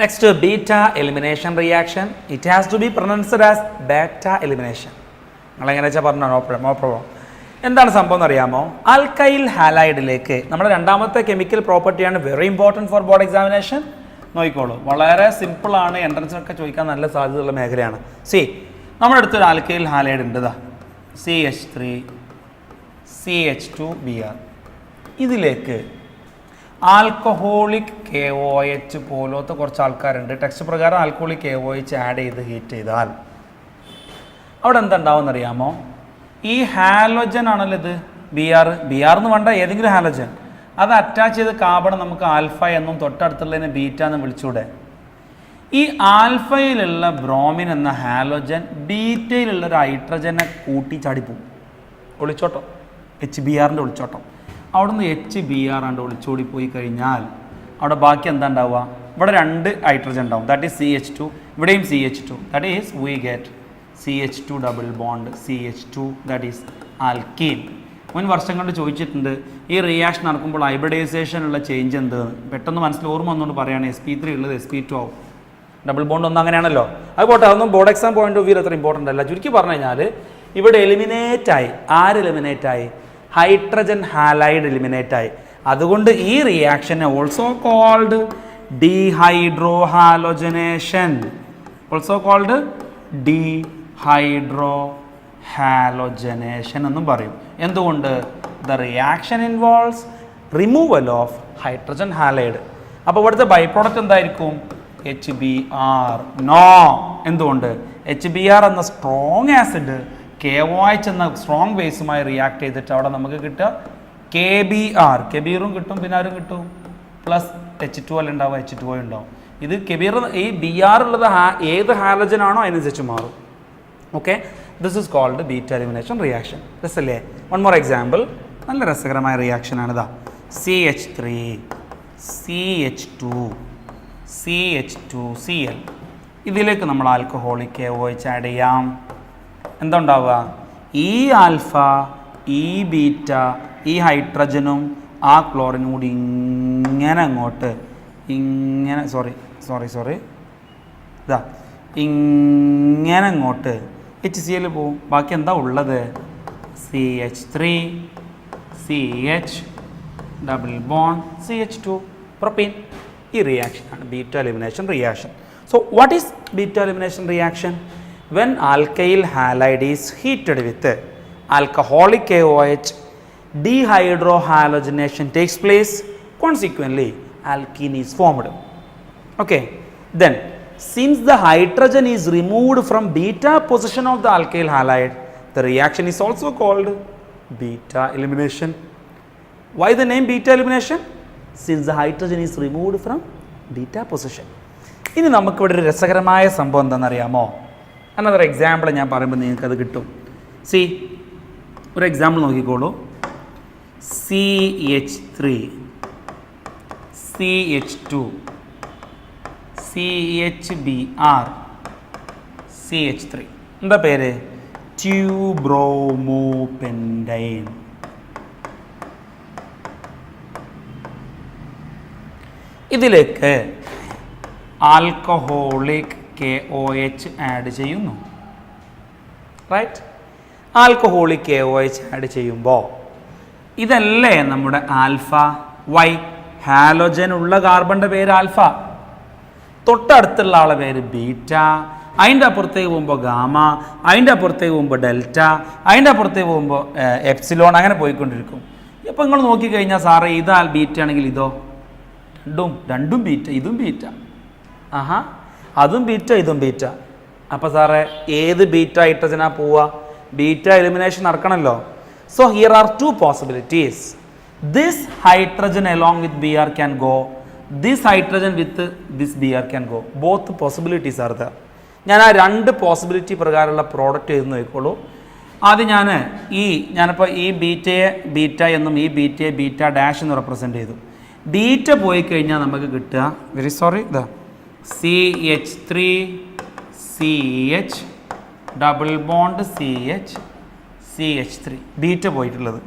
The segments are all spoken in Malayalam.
Next, beta elimination reaction. It has to be pronounced as beta elimination. No problem. എന്താണ് സംഭവം എന്ന് അറിയാമോ? ആൽക്കൈൽ ഹാലൈഡിലേക്ക് നമ്മുടെ രണ്ടാമത്തെ കെമിക്കൽ പ്രോപ്പർട്ടിയാണ് very important for board examination. നോക്കിക്കോളൂ, വളരെ സിമ്പിളാണ്, എൻട്രൻസിനൊക്കെ ചോദിക്കാൻ നല്ല സാധ്യതയുള്ള മേഖലയാണ്. നമ്മുടെ അടുത്തൊരു ആൽക്കൈൽ ഹാലൈഡ് ഉണ്ട്, ഇതാ CH3 CH2Br. ഇതിലേക്ക് ആൽക്കഹോളിക് KOH പോലത്തെ കുറച്ച് ആൾക്കാരുണ്ട്. ടെക്സ്റ്റ് പ്രകാരം ആൽക്കഹോളിക് KOH ആഡ് ചെയ്ത് ഹീറ്റ് ചെയ്താൽ അവിടെ എന്തുണ്ടാവും എന്നറിയാമോ? ഈ ഹാലോജൻ ആണല്ലോ ഇത്, BR എന്ന് വേണ്ട ഏതെങ്കിലും ഹാലോജൻ, അത് അറ്റാച്ച് ചെയ്ത് കാർബൺ നമുക്ക് ആൽഫ എന്നും തൊട്ടടുത്തുള്ളതിനെ ബീറ്റ എന്നും വിളിച്ചൂടെ? ഈ ആൽഫയിലുള്ള ബ്രോമിൻ എന്ന ഹാലോജൻ ബീറ്റയിലുള്ള ഒരു ഹൈഡ്രജനെ കൂട്ടി ചാടിപ്പോവും, ഒളിച്ചോട്ടം, HBrൻ്റെ ഒളിച്ചോട്ടം. അവിടുന്ന് HBr ആണ്ട് ഒളിച്ചോടി പോയി കഴിഞ്ഞാൽ അവിടെ ബാക്കി എന്താ ഉണ്ടാവുക? ഇവിടെ രണ്ട് ഹൈഡ്രജൻ ഉണ്ടാവും, ദാറ്റ് ഈസ് CH2, ഇവിടെയും CH2, that is we get CH2 double bond CH2, that is alkene. മുൻ വർഷം കൊണ്ട് ചോദിച്ചിട്ടുണ്ട് ഈ റിയാക്ഷൻ നടക്കുമ്പോൾ ഹൈബ്രിഡൈസേഷനുള്ള ചേഞ്ച് എന്തെന്ന്. പെട്ടെന്ന് മനസ്സിൽ ഓർമ്മ വന്നുകൊണ്ട് പറയുകയാണ് sp3 ഉള്ളത് sp2 ആവും. ഡബിൾ ബോണ്ട് ഒന്നും അങ്ങനെയാണല്ലോ. അത് പോട്ടെ, അതൊന്നും board exam point of view അത്ര ഇമ്പോർട്ടൻ്റ് അല്ല. ചുരുക്കി പറഞ്ഞു കഴിഞ്ഞാൽ ഇവിടെ എലിമിനേറ്റ് ആയി. ആര് എലിമിനേറ്റ് ആയി? ഹൈഡ്രജൻ ഹാലൈഡ് എലിമിനേറ്റ് ആയി. അതുകൊണ്ട് ഈ റിയാക്ഷനെ also called dehydrohalogenation, also called dehydrohalogenation എന്നും പറയും. എന്തുകൊണ്ട്? The reaction involves removal of hydrogen halide. അപ്പോൾ ഇവിടുത്തെ ബൈ പ്രോഡക്റ്റ് എന്തായിരിക്കും? HBr. നോ. എന്തുകൊണ്ട്? HBr എന്ന സ്ട്രോങ് ആസിഡ് KOH എന്ന സ്ട്രോങ് ബേസുമായി റിയാക്ട് ചെയ്തിട്ട് അവിടെ നമുക്ക് കിട്ടുക കെബീറും കിട്ടും, പിന്നെ ആരും കിട്ടും പ്ലസ് H2 ഉണ്ടാവും, H2O ഉണ്ടാവും. ഇത് കെബീർ, ഈ BR ഉള്ളത് ഏത് ഹാലജൻ ആണോ അതിനനുസരിച്ച് മാറും. Okay, this is called beta elimination reaction. രസല്ലേ? വൺ മോർ എക്സാമ്പിൾ, നല്ല രസകരമായ റിയാക്ഷനാണ് ഇതാ. CH3 CH2 CH2Cl. ഇതിലേക്ക് നമ്മൾ ആൽക്കഹോളിക് KOH ആഡ് ചെയ്യാം. എന്താ ഉണ്ടാവുക? ഈ ആൽഫ, ഈ ബീറ്റ, ഈ ഹൈഡ്രജനും ആ ക്ലോറിനും കൂടി ഇങ്ങനെ അങ്ങോട്ട് ഇങ്ങനെ ഇതാ ഇങ്ങനെ അങ്ങോട്ട് HCl പോവും. ബാക്കി എന്താ ഉള്ളത്? CH3 CH double bond CH2 propene. ഈ റിയാക്ഷനാണ് beta elimination reaction. So what is beta elimination reaction? When alkyl halide is heated with alcoholic KOH, dehydrohalogenation takes place. Consequently, alkene is formed. Okay. Then, since the hydrogen is removed from beta position of the alkyl halide, the reaction is also called beta elimination. Why the name beta elimination? Since the hydrogen is removed from beta position. ഇനി നമുക്കിവിടെ ഒരു രസകരമായ സംഭവം എന്താണെന്നറിയാമോ? അനദർ എക്സാമ്പിൾ ഞാൻ പറയുമ്പോൾ നിങ്ങൾക്കത് കിട്ടും. ഒരു എക്സാമ്പിൾ നോക്കിക്കോളൂ. CH3 CH2 CHBr CH3. എന്താ പേര്? ട്യൂബ്രോമോപെൻഡൈൻ. ഇതിലേക്ക് ആൽക്കഹോളിക് KOH ആഡ് ചെയ്യുന്നു. റൈറ്റ്? ആൽക്കഹോളിക് KOH ആഡ് ചെയ്യുമ്പോൾ ഇതല്ലേ നമ്മുടെ ആൽഫ. വൈ? ഹാലോജൻ ഉള്ള കാർബണിൻ്റെ പേര് ആൽഫ, തൊട്ടടുത്തുള്ള ആളെ പേര് ബീറ്റ, അതിൻ്റെ അപ്പുറത്തേക്ക് പോകുമ്പോൾ ഗാമ, അതിൻ്റെ അപ്പുറത്തേക്ക് പോകുമ്പോൾ ഡെൽറ്റ, അതിൻ്റെ അപ്പുറത്തേക്ക് പോകുമ്പോൾ എപ്സിലോൺ, അങ്ങനെ പോയിക്കൊണ്ടിരിക്കും. ഇപ്പം നിങ്ങൾ നോക്കിക്കഴിഞ്ഞാൽ സാറേ ഇത് ബീറ്റ ആണെങ്കിൽ ഇതോ രണ്ടും ബീറ്റ, ഇതും ബീറ്റ, അതും ബീറ്റ, ഇതും ബീറ്റ. അപ്പോൾ സാറേ ഏത് ബീറ്റ ഹൈഡ്രജനാ പോവുക? ബീറ്റ എലിമിനേഷൻ നടക്കണമല്ലോ. So here are two possibilities. This hydrogen along with BR can go, this hydrogen with this BR can go. Both possibilities are there. ഞാൻ ആ രണ്ട് പോസിബിലിറ്റി പ്രകാരമുള്ള പ്രോഡക്റ്റ് എഴുതി നോക്കിക്കോളൂ. ആദ്യം ഞാനിപ്പോൾ ഈ ബീറ്റയെ ബീറ്റ എന്നും ഈ ബീറ്റയെ ബീറ്റ ഡാഷ് എന്ന് റെപ്രസെൻ്റ് ചെയ്തു. ബീറ്റ പോയി കഴിഞ്ഞാൽ നമുക്ക് കിട്ടുക ഇതാ CH3 CH double bond CH3 beta പോയിട്ടുള്ളത്.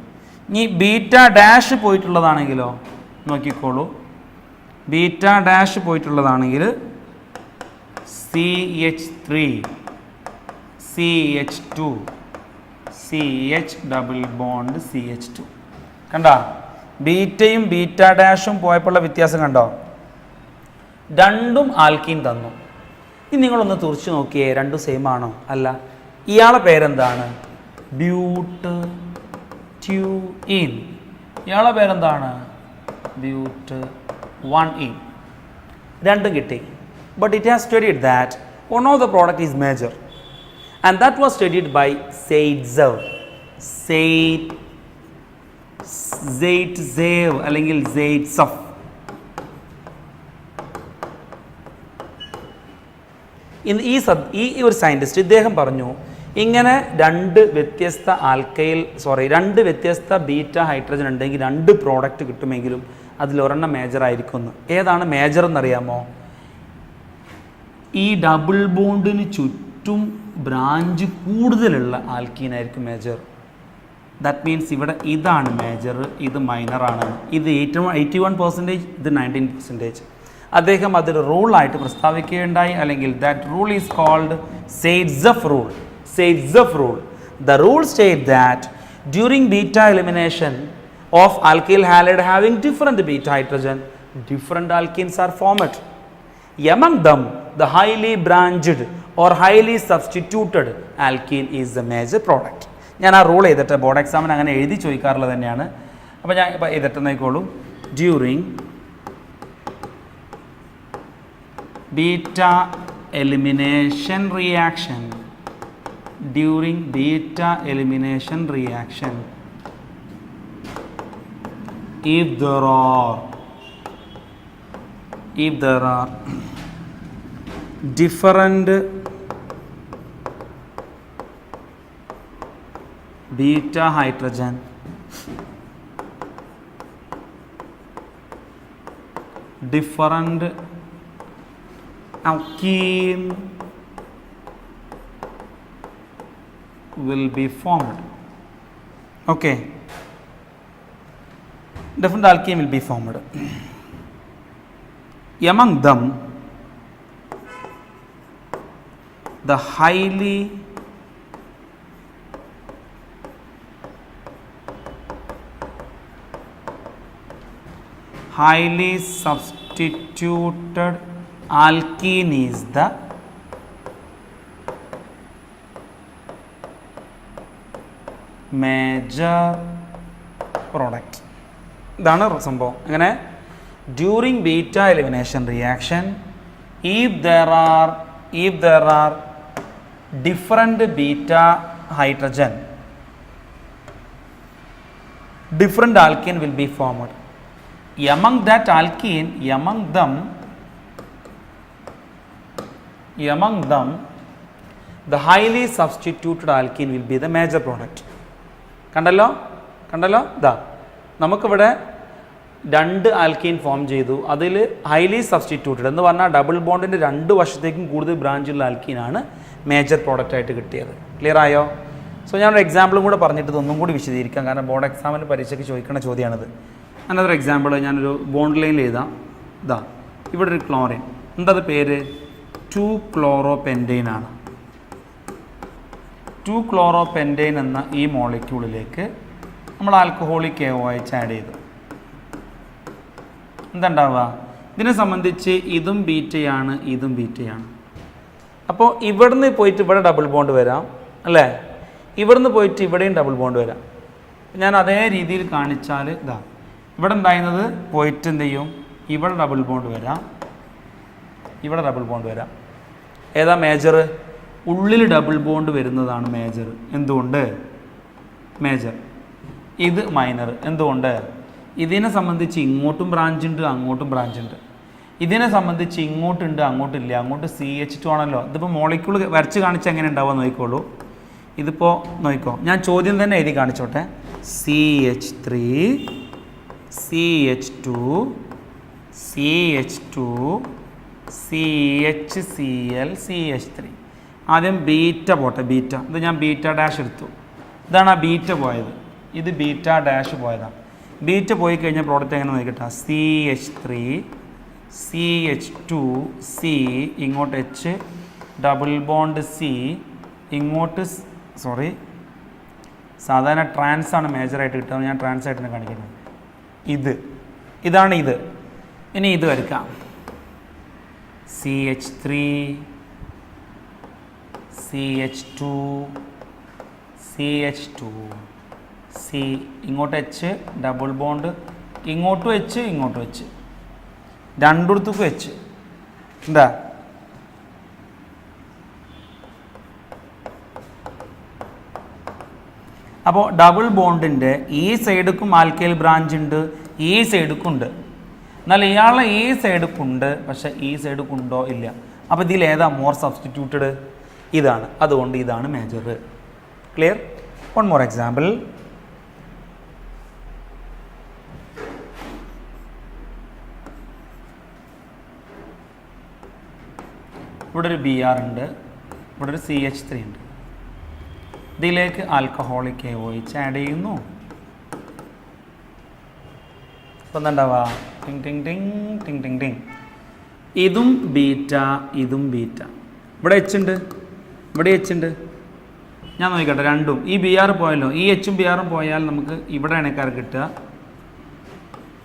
ഇനി ബീറ്റ ഡാഷ് പോയിട്ടുള്ളതാണെങ്കിലോ നോക്കിക്കോളൂ. ബീറ്റ ഡാഷ് പോയിട്ടുള്ളതാണെങ്കിൽ CH3 CH2 CH double bond CH2. കണ്ടോ? ബീറ്റയും ബീറ്റ ഡാഷും പോയപ്പോഴുള്ള വ്യത്യാസം കണ്ടോ? രണ്ടും ആൽക്കീൻ തന്നു. ഇനി നിങ്ങളൊന്ന് തുറച്ചു നോക്കിയേ, രണ്ടും സെയിം ആണോ? അല്ല. ഇയാളെ പേരെന്താണ്? ബ്യൂട്ടറ്റ്യൂയിൻ. ഇയാളെ പേരെന്താണ്? ബ്യൂട്ട്1 രണ്ടും കിട്ടി. But it has studied that one of the product is major and that was studied by Zaitsev അല്ലെങ്കിൽ Zaitsev. ഈ ഒരു സയൻറ്റിസ്റ്റ് ഇദ്ദേഹം പറഞ്ഞു, ഇങ്ങനെ രണ്ട് വ്യത്യസ്ത ബീറ്റ ഹൈഡ്രജൻ ഉണ്ടെങ്കിൽ രണ്ട് പ്രോഡക്റ്റ് കിട്ടുമെങ്കിലും അതിലൊരെണ്ണം മേജർ ആയിരിക്കുന്നു. ഏതാണ് മേജർ എന്നറിയാമോ? ഈ ഡബിൾ ബോണ്ടിന് ചുറ്റും ബ്രാഞ്ച് കൂടുതലുള്ള ആൽക്കീനായിരിക്കും മേജർ. ദാറ്റ് മീൻസ് ഇവിടെ ഇതാണ് മേജർ, ഇത് മൈനറാണ്. ഇത് 81%, ഇത് 19%. അദ്ദേഹം അതൊരു റൂളായിട്ട് പ്രസ്താവിക്കുകയുണ്ടായി. അല്ലെങ്കിൽ that rule is called Zaitsev rule. The rule state that during beta elimination of alkyl halide having different beta hydrogen, different alkenes are formed. Among them, the highly branched or highly substituted alkene is the major product. ഞാൻ ആ റൂൾ ചെയ്തിട്ട് ബോർഡ് എക്സാമിന് അങ്ങനെ എഴുതി ചോദിക്കാറുള്ളത് തന്നെയാണ്. അപ്പോൾ ഞാൻ ഇപ്പോൾ ചെയ്തിട്ട് നോക്കിക്കോളൂ. During beta elimination reaction if there are different beta hydrogen different alkene will be formed. Okay, different alkene will be formed. Among them, the highly substituted alkene is the major product. ഇതാണ് സംഭവം. അങ്ങനെ during beta elimination reaction, if there are different beta hydrogen, different alkene will be formed. Among them, the highly substituted alkene will be the major product. കണ്ടല്ലോ ഇതാ നമുക്കിവിടെ രണ്ട് ആൽക്കീൻ ഫോം ചെയ്തു. അതിൽ ഹൈലി സബ്സ്റ്റിറ്റ്യൂട്ടഡ് എന്ന് പറഞ്ഞാൽ ഡബിൾ ബോണ്ടിൻ്റെ രണ്ട് വശത്തേക്കും കൂടുതൽ ബ്രാഞ്ചുള്ള ആൽക്കീനാണ് മേജർ പ്രോഡക്റ്റ് ആയിട്ട് കിട്ടിയത്. ക്ലിയർ ആയോ? സോ ഞാനൊരു എക്സാമ്പിളും കൂടെ പറഞ്ഞിട്ട് ഇതൊന്നും കൂടി വിശദീകരിക്കാം, കാരണം ബോർഡ് എക്സാമിന് പരീക്ഷയ്ക്ക് ചോദിക്കുന്ന ചോദ്യമാണിത്. അനദർ എക്സാമ്പിൾ ഞാനൊരു ബോണ്ട് ലൈനിൽ എഴുതാം. ഇതാ ഇവിടെ ഒരു ക്ലോറിൻ, എന്തത് പേര്? 2-chloropentane ആണ്. 2-chloropentane എന്ന ഈ മോളിക്യൂളിലേക്ക് നമ്മൾ ആൽക്കഹോളിക് KOH ആഡ് ചെയ്തു. എന്തുണ്ടാവുക? ഇതിനെ സംബന്ധിച്ച് ഇതും ബീറ്റയാണ്, ഇതും ബീറ്റയാണ്. അപ്പോൾ ഇവിടുന്ന് പോയിട്ട് ഇവിടെ ഡബിൾ ബോണ്ട് വരാം അല്ലേ? ഇവിടുന്ന് പോയിട്ട് ഇവിടെയും ഡബിൾ ബോണ്ട് വരാം. ഞാൻ അതേ രീതിയിൽ കാണിച്ചാൽ ഇതാ ഇവിടെ ഉണ്ടായിരുന്നത് പോയിട്ട് എന്ത് ചെയ്യും? ഇവിടെ ഡബിൾ ബോണ്ട് വരാം, ഇവിടെ ഡബിൾ ബോണ്ട് വരാം. ഏതാ മേജർ? ഉള്ളിൽ ഡബിൾ ബോണ്ട് വരുന്നതാണ് മേജർ. എന്തുകൊണ്ട്? മേജർ. ഇത് മൈനർ. എന്തുകൊണ്ട്? ഇതിനെ സംബന്ധിച്ച് ഇങ്ങോട്ടും ബ്രാഞ്ച് ഉണ്ട്, അങ്ങോട്ടും ബ്രാഞ്ച് ഉണ്ട്. ഇതിനെ സംബന്ധിച്ച് ഇങ്ങോട്ടുണ്ട്, അങ്ങോട്ടില്ല. അങ്ങോട്ട് CH2 ആണല്ലോ. ഇതിപ്പോൾ മോളിക്യൂൾ വരച്ച് കാണിച്ചാൽ എങ്ങനെ ഉണ്ടാവുക നോക്കിക്കോളൂ. ഇതിപ്പോൾ നോക്കിക്കോ, ഞാൻ ചോദ്യം തന്നെ എഴുതി കാണിച്ചോട്ടെ. CH3 CH2 CH2 CHCl CH3. ആദ്യം ബീറ്റ പോട്ടെ, ബീറ്റ. ഇത് ഞാൻ ബീറ്റ ഡാഷ് എടുത്തു. ഇതാണ് ആ ബീറ്റ പോയത്, ഇത് ബീറ്റ ഡാഷ് പോയതാണ്. ബീറ്റ പോയി കഴിഞ്ഞാൽ പ്രോഡക്റ്റ് എങ്ങനെ നോക്കിട്ടാ? CH3 CH2 C ഇങ്ങോട്ട് H ഡബിൾ ബോണ്ട് സി ഇങ്ങോട്ട് സോറി സാധാരണ ട്രാൻസ് ആണ് മേജറായിട്ട് കിട്ടുക, ഞാൻ ട്രാൻസ് ആയിട്ട് കാണിക്കുന്നത്. ഇതാണ് ഇത്. ഇനി ഇത് വരയ്ക്കാം. CH3 CH2 CH2 C ഇങ്ങോട്ട് H ഡബിൾ ബോണ്ട് ഇങ്ങോട്ടും H ഇങ്ങോട്ടും H രണ്ടിടത്തും H എന്താ അപ്പോൾ ഡബിൾ ബോണ്ടിൻ്റെ ഈ സൈഡിക്കും ആൽക്കൈൽ ബ്രാഞ്ച് ഉണ്ട്, ഈ സൈഡിക്കും ഉണ്ട്. എന്നാൽ ഇയാളെ ഈ സൈഡിക്കുണ്ട്, പക്ഷെ ഈ സൈഡിക്കുണ്ടോ ഇല്ല. അപ്പോൾ ഇതിൽ ഏതാ മോർ സബ്സ്റ്റിറ്റ്യൂട്ടഡ്? ഇതാണ്. അതുകൊണ്ട് ഇതാണ് major. Clear? One more example. ഇവിടെ ഒരു Br ഉണ്ട്, ഇവിടെ ഒരു CH3 ഉണ്ട്. ഇതിലേക്ക് ആൽക്കഹോളിക് KOH ആഡ് ചെയ്യുന്നു. ഇപ്പം എന്താണ്ടാവുക? ടിങ് ടിങ് ടിങ് ടിങ് ടിങ് ടിങ്. ഇതും ബീറ്റ, ഇതും ബീറ്റ. ഇവിടെ H ഉണ്ട്, ഇവിടെ H ഉണ്ട്. ഞാൻ നോക്കിക്കട്ടെ, രണ്ടും ഈ Br പോയല്ലോ, ഈ H ഉം Br ഉം പോയാൽ നമുക്ക് ഇവിടെ ഇണക്കാർ കിട്ടുക.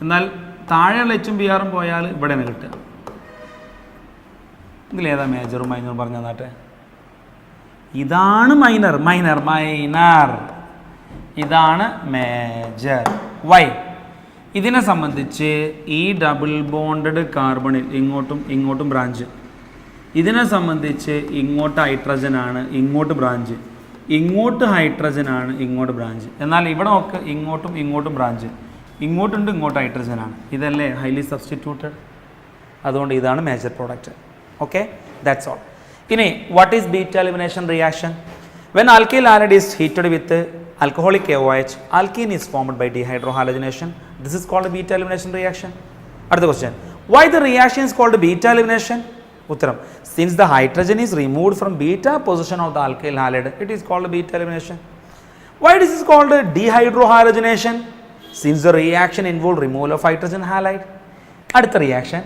എന്നാൽ താഴെയുള്ള H ഉം Br ഉം പോയാൽ ഇവിടെയാണ് കിട്ടുക. ഇതിലേതാ മേജറും മൈനറും പറഞ്ഞാൽ നാട്ടെ? ഇതാണ് മൈനർ. മൈനർ മൈനർ ഇതാണ് മേജർ. വൈ? ഇതിനെ സംബന്ധിച്ച് ഈ ഡബിൾ ബോണ്ടഡ് കാർബണിൽ ഇങ്ങോട്ടും ഇങ്ങോട്ടും ബ്രാഞ്ച്, ഇതിനെ സംബന്ധിച്ച് ഇങ്ങോട്ട് ഹൈഡ്രജൻ ആണ്, ഇങ്ങോട്ട് ബ്രാഞ്ച്, ഇങ്ങോട്ട് ഹൈഡ്രജൻ ആണ്, ഇങ്ങോട്ട് ബ്രാഞ്ച്. എന്നാൽ ഇവിടെ ഒക്കെ ഇങ്ങോട്ടും ഇങ്ങോട്ടും ബ്രാഞ്ച്, ഇങ്ങോട്ടുണ്ട് ഇങ്ങോട്ട് ഹൈഡ്രജൻ ആണ്. ഇതല്ലേ ഹൈലി സബ്സ്റ്റിറ്റ്യൂട്ടഡ്? അതുകൊണ്ട് ഇതാണ് major product. Okay, that's all. ഇനി what is beta elimination reaction? When alkyl halide is heated with alcoholic KOH, alkene is formed by dehydrohalogenation. This is called a beta elimination reaction. അടുത്ത question, why the reaction is called beta elimination? ഉത്തരം, since the hydrogen is removed from beta position of the alkyl halide, it is called beta elimination. Why this is called dehydrohalogenation? Since the reaction involved removal of hydrogen halide. അടുത്ത reaction,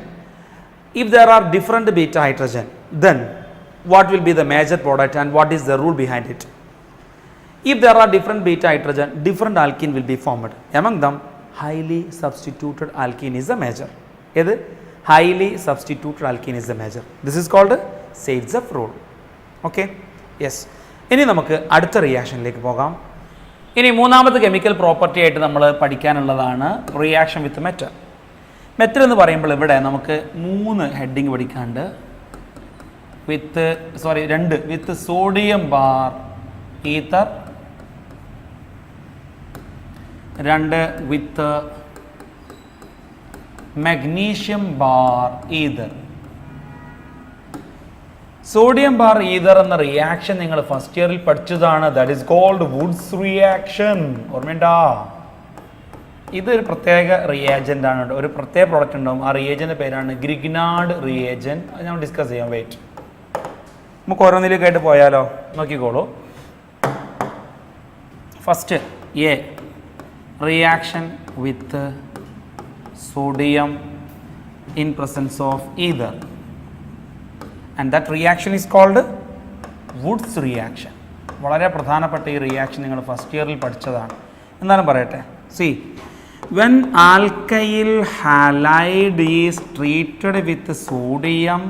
if there are different beta hydrogen, then what will be the major product and what is the rule behind it? If there are different beta hydrogen, different alkene will be formed. Among them, highly substituted alkene is the major. Is highly substituted alkene is the major. This is called Seitzef rule. Okay? Yes. ഇനി നമുക്ക് അടുത്ത റിയാക്ഷനിലേക്ക് പോകാം. ഇനി മൂന്നാമത്തെ കെമിക്കൽ പ്രോപ്പർട്ടി ആയിട്ട് നമ്മൾ പഠിക്കാനുള്ളതാണ് റിയാക്ഷൻ വിത്ത് മെറ്റൽ. മെറ്റൽ എന്ന് പറയുമ്പോൾ ഇവിടെ നമുക്ക് 3 ഹെഡിങ് പഠിക്കാണ്ട്. രണ്ട് with sodium bar ether, 2 with magnesium bar ether. Sodium bar ether എന്ന റിയാക്ഷൻ നിങ്ങൾ ഫസ്റ്റ് ഇയറിൽ പഠിച്ചതാണ്. That is called Wurtz reaction. ഓർമ്മയുണ്ടാ? ഇതൊരു പ്രത്യേക റിയേജൻ്റ് ആണ്. ഒരു പ്രത്യേക പ്രോഡക്റ്റ് ഉണ്ടാവും. ആ റിയേജൻ്റെ പേരാണ് ഗ്രിഗ്നാർഡ് റിയേജൻ. അത് നമ്മൾ ഡിസ്കസ് ചെയ്യാം. വെയിറ്റ്, നമുക്ക് ഓരോന്നിലേക്കായിട്ട് പോയാലോ? നോക്കിക്കോളൂ. First A, reaction with sodium in presence of ether, and that reaction is called Woods reaction. വളരെ പ്രധാനപ്പെട്ട ഈ റിയാക്ഷൻ നിങ്ങൾ ഫസ്റ്റ് ഇയറിൽ പഠിച്ചതാണ്. എന്നാലും പറയട്ടെ. See, when alkyl halide is treated with sodium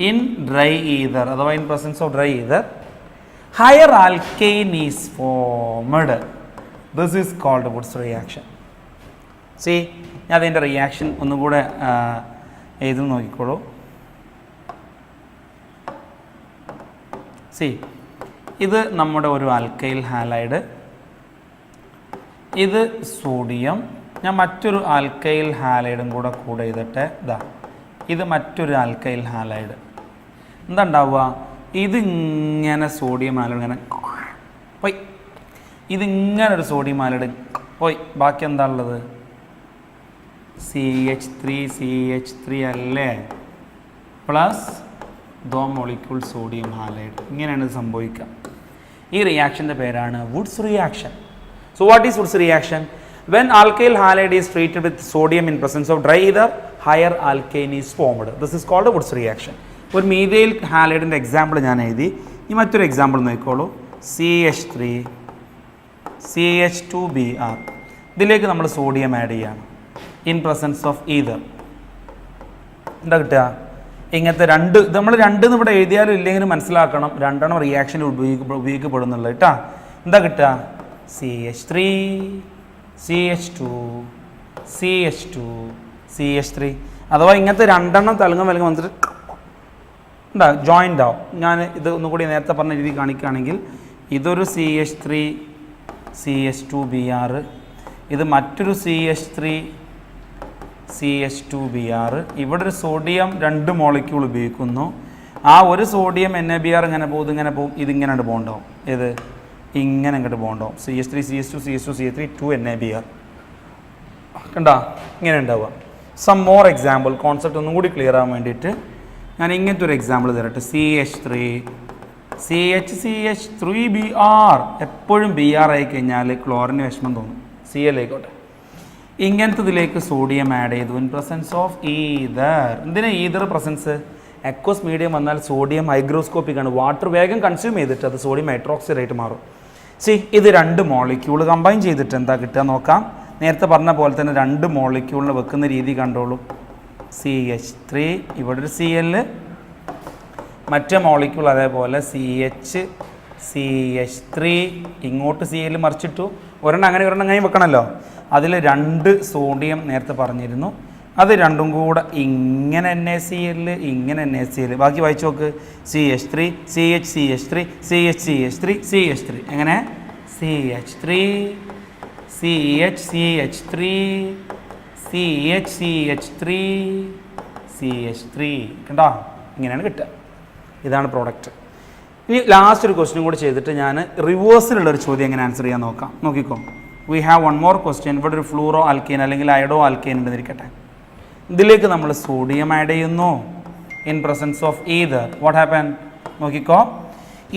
in dry ether, അഥവാ in presence of dry ether, higher alkane is formed. This is called Woods reaction. See, ഞാൻ അതിൻ്റെ റിയാക്ഷൻ ഒന്നും കൂടെ എഴുതും, നോക്കിക്കോളൂ. സി, ഇത് നമ്മുടെ ഒരു ആൽക്കൈൽ ഹാലൈഡ്, ഇത് സോഡിയം. ഞാൻ മറ്റൊരു ആൽക്കൈൽ ഹാലൈഡും കൂടെ ചെയ്തിട്ട് ഇതാ, ഇത് മറ്റൊരു ആൽക്കൈൽ ഹാലൈഡ്. എന്താ ഉണ്ടാവുക? ഇതിങ്ങനെ സോഡിയം ഹാലൈഡ് ഇങ്ങനെ പോയി, ഇതിങ്ങനെ ഒരു സോഡിയം ഹാലൈഡ് പോയി. ബാക്കി എന്താ ഉള്ളത്? CH3 അല്ലേ, plus two molecule sodium halide. ഇങ്ങനെയാണ് ഇത് സംഭവിക്കുക. ഈ റിയാക്ഷൻ്റെ പേരാണ് Wurtz reaction. So what is Wurtz reaction? When alkyl halide is treated with sodium in presence of dry ether, higher alkyne is formed. This is called Wurtz reaction. ഒരു മീഥൈൽ ഹാലൈഡിൻ്റെ എക്സാമ്പിൾ ഞാൻ എഴുതി. ഈ മറ്റൊരു എക്സാമ്പിൾ നോക്കിക്കോളൂ. CH3 CH2Br. ഇതിലേക്ക് നമ്മൾ സോഡിയം ആഡ് ചെയ്യാണ് ഇൻ പ്രസൻസ് ഓഫ് ഈതർ. എന്താ കിട്ടുക? ഇങ്ങനത്തെ രണ്ട്, നമ്മൾ രണ്ടെന്ന് ഇവിടെ എഴുതിയാലും ഇല്ലെങ്കിലും മനസ്സിലാക്കണം രണ്ടെണ്ണം റിയാക്ഷനിൽ ഉപയോഗിക്കപ്പെടുന്നുള്ളത് കേട്ടോ. എന്താ കിട്ടുക? CH3 CH2 CH2 CH3. അഥവാ ഇങ്ങനത്തെ രണ്ടെണ്ണം തലങ്ങും വലങ്ങും വന്നിട്ട് ഉണ്ടാവും, ജോയിൻ്റ് ആവും. ഞാൻ ഇത് ഒന്നുകൂടി നേരത്തെ പറഞ്ഞ രീതി കാണിക്കുകയാണെങ്കിൽ ഇതൊരു CH3 CH2Br, ഇത് മറ്റൊരു CH3 CH2Br. ഇവിടെ ഒരു സോഡിയം 2 മോളിക്യൂൾ ഉപയോഗിക്കുന്നു. ആ ഒരു സോഡിയം NaBr ഇങ്ങനെ പോകും, ഇതിങ്ങനെ പോകും, ഇതിങ്ങനെ അങ്ങോട്ട് ബോണ്ടാവും. ഏത്? ഇങ്ങനെ അങ്ങോട്ട് ബോണ്ടാവും. CH3 CH2 CH2 CH3 2 NaBr. കണ്ടാ? ഇങ്ങനെ ഉണ്ടാവുക. സം മോർ എക്സാമ്പിൾ, കോൺസെപ്റ്റ് ഒന്നും കൂടി ക്ലിയർ ആകാൻ വേണ്ടിയിട്ട് ഞാൻ ഇങ്ങനത്തെ ഒരു എക്സാമ്പിൾ തരട്ടെ. CH3 CH3Br. എപ്പോഴും Br ആയി കഴിഞ്ഞാൽ ക്ലോറിന് വിഷമം തോന്നും. Cl ആയിക്കോട്ടെ. ഇങ്ങനത്തതിലേക്ക് സോഡിയം ആഡ് ചെയ്തു ഇൻ പ്രസൻസ് ഓഫ് ഈതർ. എന്തിനാ ഈതർ പ്രസൻസ്? അക്വസ് മീഡിയം വന്നാൽ സോഡിയം ഹൈഗ്രോസ്കോപ്പിക് ആണ്. വാട്ടർ വേഗം കൺസ്യൂം ചെയ്തിട്ട് അത് സോഡിയം ഹൈഡ്രോക്സൈഡ് ആയിട്ട് മാറും. ഇത് 2 മോളിക്യൂൾ കമ്പൈൻ ചെയ്തിട്ട് എന്താ കിട്ടുക നോക്കാം. നേരത്തെ പറഞ്ഞ പോലെ തന്നെ 2 മോളിക്യൂളിന് വെക്കുന്ന രീതി കണ്ടോളൂ. CH3, ഇവിടെ ഒരു Cl, മറ്റേ മോളിക്യൂൾ അതേപോലെ CH3, ഇങ്ങോട്ട് Cl മറിച്ചിട്ടു. ഒരെണ്ണം അങ്ങനെ ഒരെണ്ണം അങ്ങനെ വെക്കണമല്ലോ. അതിൽ 2 സോഡിയം നേരത്തെ പറഞ്ഞിരുന്നു. അത് രണ്ടും കൂടെ ഇങ്ങനെ NaCl, ഇങ്ങനെ NaCl. ബാക്കി വായിച്ചു നോക്ക്. CH3 CH3 CH CH3 എങ്ങനെ? CH3 CH3 CH3 കണ്ടോ? ഇങ്ങനെയാണ് കിട്ടുക. ഇതാണ് പ്രോഡക്റ്റ്. ഇനി ലാസ്റ്റ് ഒരു ക്വസ്റ്റ്യൻ കൂടി ചെയ്തിട്ട് ഞാൻ റിവേഴ്സിലുള്ളൊരു ചോദ്യം എങ്ങനെ ആൻസർ ചെയ്യാൻ നോക്കാം. നോക്കിക്കോ. We have one more question. ഇവിടെ ഒരു ഫ്ലൂറോ ആൽക്കെയിൻ അല്ലെങ്കിൽ അയഡോ ആൽക്കെയിൻ ഉണ്ടെന്നിരിക്കട്ടെ. ഇതിലേക്ക് നമ്മൾ സോഡിയം ആഡ് ചെയ്യുന്നു in presence of ether. What happen? നോക്കിക്കോ.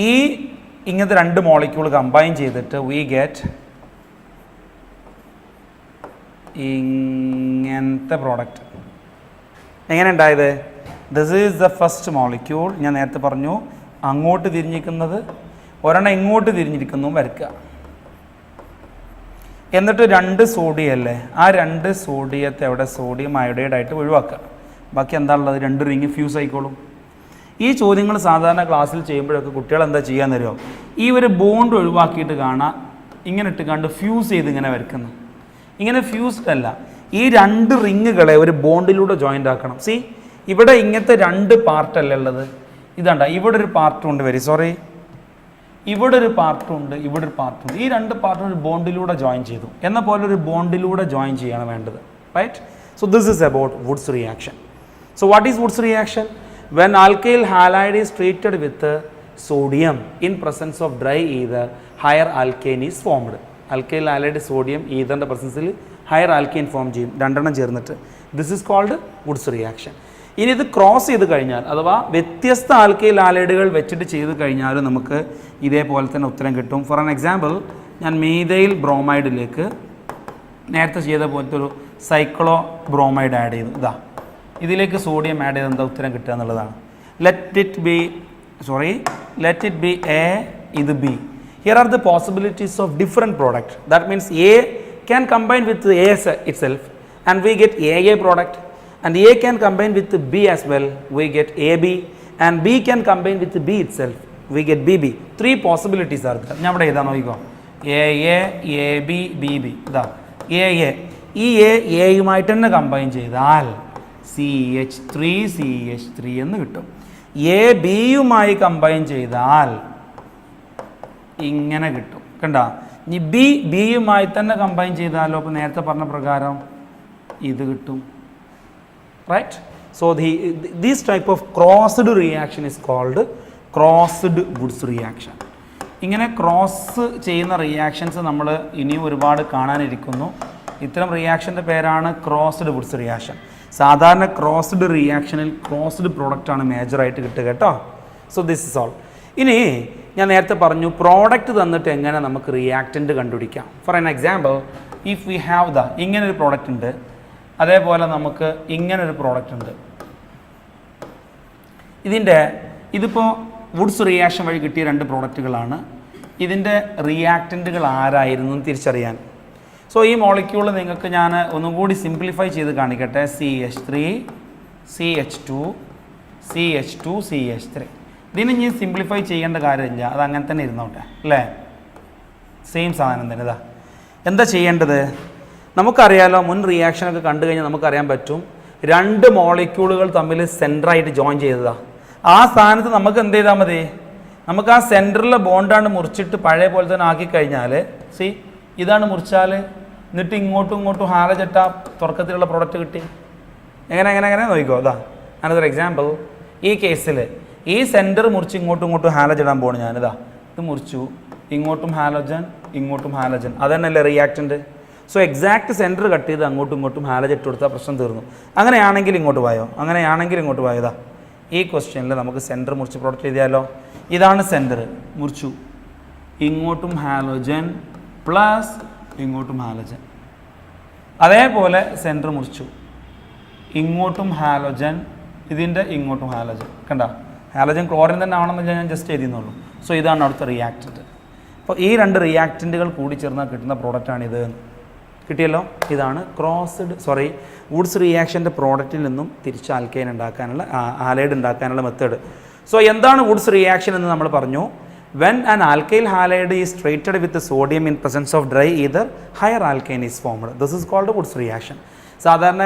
ഈ ഇങ്ങനത്തെ 2 മോളിക്യൂൾ കമ്പൈൻ ചെയ്തിട്ട് വി ഗെറ്റ് ഇങ്ങനത്തെ പ്രോഡക്റ്റ്. എങ്ങനെ ഉണ്ടായത്? This is the first molecule. ഞാൻ നേരത്തെ പറഞ്ഞു അങ്ങോട്ട് തിരിഞ്ഞിരിക്കുന്നത്, ഒരെണ്ണം ഇങ്ങോട്ട് തിരിഞ്ഞിരിക്കുന്നു വരയ്ക്കുക. എന്നിട്ട് 2 സോഡിയം അല്ലേ, ആ 2 സോഡിയത്തെ അവിടെ സോഡിയം അയോഡൈഡ് ആയിട്ട് ഒഴിവാക്കുക. ബാക്കി എന്താ ഉള്ളത്? 2 റിങ് ഫ്യൂസ് ആയിക്കോളും. ഈ ചോദ്യങ്ങൾ സാധാരണ ക്ലാസ്സിൽ ചെയ്യുമ്പോഴൊക്കെ കുട്ടികൾ എന്താ ചെയ്യാന്ന് അറിയോ? ഈ ഒരു ബോണ്ട് ഒഴിവാക്കിയിട്ട് കാണാം, ഇങ്ങനെ ഇട്ട് കണ്ട് ഫ്യൂസ് ചെയ്ത് ഇങ്ങനെ വരയ്ക്കുന്നു. ഇങ്ങനെ ഫ്യൂസ്ഡ് അല്ല, ഈ 2 റിങ്ങുകളെ ഒരു ബോണ്ടിലൂടെ ജോയിൻ്റ് ആക്കണം. സി, ഇവിടെ ഇങ്ങനത്തെ 2 പാർട്ടല്ല ഉള്ളത്. ഇതാണ്ട, ഇവിടെ ഒരു പാർട്ടുണ്ട്, ഇവിടെ ഒരു പാർട്ടുണ്ട്, ഇവിടെ ഒരു പാർട്ടുണ്ട്. ഈ 2 പാർട്ടും ഒരു ബോണ്ടിലൂടെ ജോയിൻ ചെയ്തു എന്ന പോലെ ഒരു ബോണ്ടിലൂടെ ജോയിൻ ചെയ്യാണ് വേണ്ടത്. Right? So this is about Wurtz reaction. So what is Wurtz reaction? When alkyl halide is treated with sodium in presence of dry ether, higher alkane is formed. Alkyl halide sodium ether പ്രസൻസിൽ ഹയർ ആൽക്കൈൻ ഫോം ചെയ്യും, 2 എണ്ണം ചേർന്നിട്ട്. This is called Wurtz reaction. ഇനി ഇത് ക്രോസ് ചെയ്ത് കഴിഞ്ഞാൽ, അഥവാ വ്യത്യസ്ത ആൽക്കൈൽ ഹാലൈഡുകൾ വെച്ചിട്ട് ചെയ്ത് കഴിഞ്ഞാൽ നമുക്ക് ഇതേപോലെ തന്നെ ഉത്തരം കിട്ടും. ഫോർ ആൻ എക്സാമ്പിൾ, ഞാൻ മീഥൈൽ ബ്രോമൈഡിലേക്ക് നേരത്തെ ചെയ്ത പോലത്തെ ഒരു സൈക്ലോ ബ്രോമൈഡ് ആഡ് ചെയ്തു. ഇതിലേക്ക് സോഡിയം ആഡ് ചെയ്ത് എന്താ ഉത്തരം കിട്ടുക എന്നുള്ളതാണ്. ലെറ്റ് ഇറ്റ് ബി എ, ഇത് B. Here are the possibilities of different product. That means A can combine with A itself and we get AA product, and A can combine with B as well, we get AB, and B can combine with B itself, we get BB. 3 possibilities are there. ഞാൻ ഇവിടെ എഴുതാൻ നോക്കിക്കോ. AA, AB, BB. ഇതാ AA. ഈ എയുമായിട്ട് തന്നെ കമ്പൈൻ ചെയ്താൽ CH3 എന്ന് കിട്ടും. A ബിയുമായി കമ്പൈൻ ചെയ്താൽ ഇങ്ങനെ കിട്ടും. കണ്ട, ഇനി ബിയുമായി തന്നെ കമ്പൈൻ ചെയ്താലോ, അപ്പോൾ നേരത്തെ പറഞ്ഞ പ്രകാരം ഇത് കിട്ടും. Right? So this type of crossed reaction is called crossed Wurtz reaction. ഇങ്ങനെ ക്രോസ് ചെയ്യുന്ന റിയാക്ഷൻസ് നമ്മൾ ഇനിയും ഒരുപാട് കാണാനിരിക്കുന്നു. ഇത്തരം റിയാക്ഷൻ്റെ പേരാണ് ക്രോസ്ഡ് വുഡ്സ് റിയാക്ഷൻ. സാധാരണ ക്രോസ്ഡ് റിയാക്ഷനിൽ ക്രോസ്ഡ് പ്രോഡക്റ്റാണ് മേജറായിട്ട് കിട്ടുക കേട്ടോ. So this is all. ഇനി ഞാൻ നേരത്തെ പറഞ്ഞു പ്രോഡക്റ്റ് തന്നിട്ട് എങ്ങനെ നമുക്ക് റിയാക്റ്റൻ്റ് കണ്ടുപിടിക്കാം. Four an example, if we have ഇങ്ങനൊരു പ്രോഡക്റ്റ് ഉണ്ട്, അതേപോലെ നമുക്ക് ഇങ്ങനൊരു പ്രോഡക്റ്റ് ഉണ്ട്. ഇതിപ്പോൾ വുഡ്സ് റിയാക്ഷൻ വഴി കിട്ടിയ 2 പ്രോഡക്റ്റുകളാണ്. ഇതിൻ്റെ റിയാക്റ്റൻറ്റുകൾ ആരായിരുന്നു എന്ന് തിരിച്ചറിയാൻ. സോ ഈ മോളിക്യൂൾ നിങ്ങൾക്ക് ഞാൻ ഒന്നും കൂടി സിംപ്ലിഫൈ ചെയ്ത് കാണിക്കട്ടെ. CH3 CH2 CH2 CH3. ഇതിന് ഇനി സിംപ്ലിഫൈ ചെയ്യേണ്ട കാര്യമില്ല, അത് അങ്ങനെ തന്നെ ഇരുന്നോട്ടെ അല്ലേ, സെയിം സാധനം തന്നെ. ഇതാ എന്താ ചെയ്യേണ്ടത്, നമുക്കറിയാലോ മുൻ റിയാക്ഷനൊക്കെ കണ്ടു കഴിഞ്ഞാൽ നമുക്കറിയാൻ പറ്റും 2 മോളിക്യൂളുകൾ തമ്മിൽ സെൻറ്ററായിട്ട് ജോയിൻ ചെയ്തതാണ്. ആ സ്ഥാനത്ത് നമുക്ക് എന്ത് ചെയ്താൽ മതി, നമുക്ക് ആ സെൻറ്ററിലെ ബോണ്ടാണ് മുറിച്ചിട്ട് പഴയ പോലെ തന്നെ ആക്കി കഴിഞ്ഞാൽ ഇതാണ് മുറിച്ചാൽ എന്നിട്ട് ഇങ്ങോട്ടും ഹാലജട്ട തുറക്കത്തിലുള്ള പ്രോഡക്റ്റ് കിട്ടി. എങ്ങനെ നോക്കിക്കോ. അതാ അനദർ എക്സാമ്പിൾ. ഈ കേസിൽ ഈ സെൻറ്റർ മുറിച്ച് ഇങ്ങോട്ടും ഹാലജിടാൻ പോകണം ഞാനിതാ. ഇത് മുറിച്ചു, ഇങ്ങോട്ടും ഹാലജൻ, അതന്നെയല്ലേ reactant. So exact centre cut ചെയ്ത് അങ്ങോട്ടും ഹാലജറ്റ് കൊടുത്താൽ പ്രശ്നം തീർന്നു. അങ്ങനെയാണെങ്കിൽ ഇങ്ങോട്ട് പോയോ. ഇതാ ഈ ക്വസ്റ്റ്യനിൽ നമുക്ക് സെൻറ്റർ മുറിച്ച് പ്രോഡക്റ്റ് ചെയ്താലോ. ഇതാണ് സെൻറ്റർ, മുറിച്ചു, ഇങ്ങോട്ടും ഹാലോജൻ പ്ലസ് ഇങ്ങോട്ടും ഹാലോജൻ. അതേപോലെ സെൻറ്റർ മുറിച്ചു, ഇങ്ങോട്ടും ഹാലോജൻ, ഇതിൻ്റെ ഇങ്ങോട്ടും ഹാലോജൻ. കണ്ട, ഹാലോജൻ ക്ലോറിൻ തന്നെ ആണെന്ന് ഞാൻ ജസ്റ്റ് എഴുതിയെന്നുള്ളൂ. സോ ഇതാണ് അവിടുത്തെ റിയാക്റ്റൻറ്റ്. അപ്പോൾ ഈ 2 റിയാക്റ്റൻറ്റുകൾ കൂടി ചേർന്നാൽ കിട്ടുന്ന പ്രോഡക്റ്റാണിത്. കിട്ടിയല്ലോ. ഇതാണ് വുഡ്സ് റിയാക്ഷൻ്റെ പ്രോഡക്റ്റിൽ നിന്നും തിരിച്ച് ആൽക്കൈൻ ഉണ്ടാക്കാനുള്ള ഹാലൈഡ് ഉണ്ടാക്കാനുള്ള മെത്തേഡ്. സോ എന്താണ് വുഡ്സ് റിയാക്ഷൻ എന്ന് നമ്മൾ പറഞ്ഞു. When an alkyl halide is treated with sodium in presence of dry ether higher alkyne is formed. This is called Wurtz reaction. സാധാരണ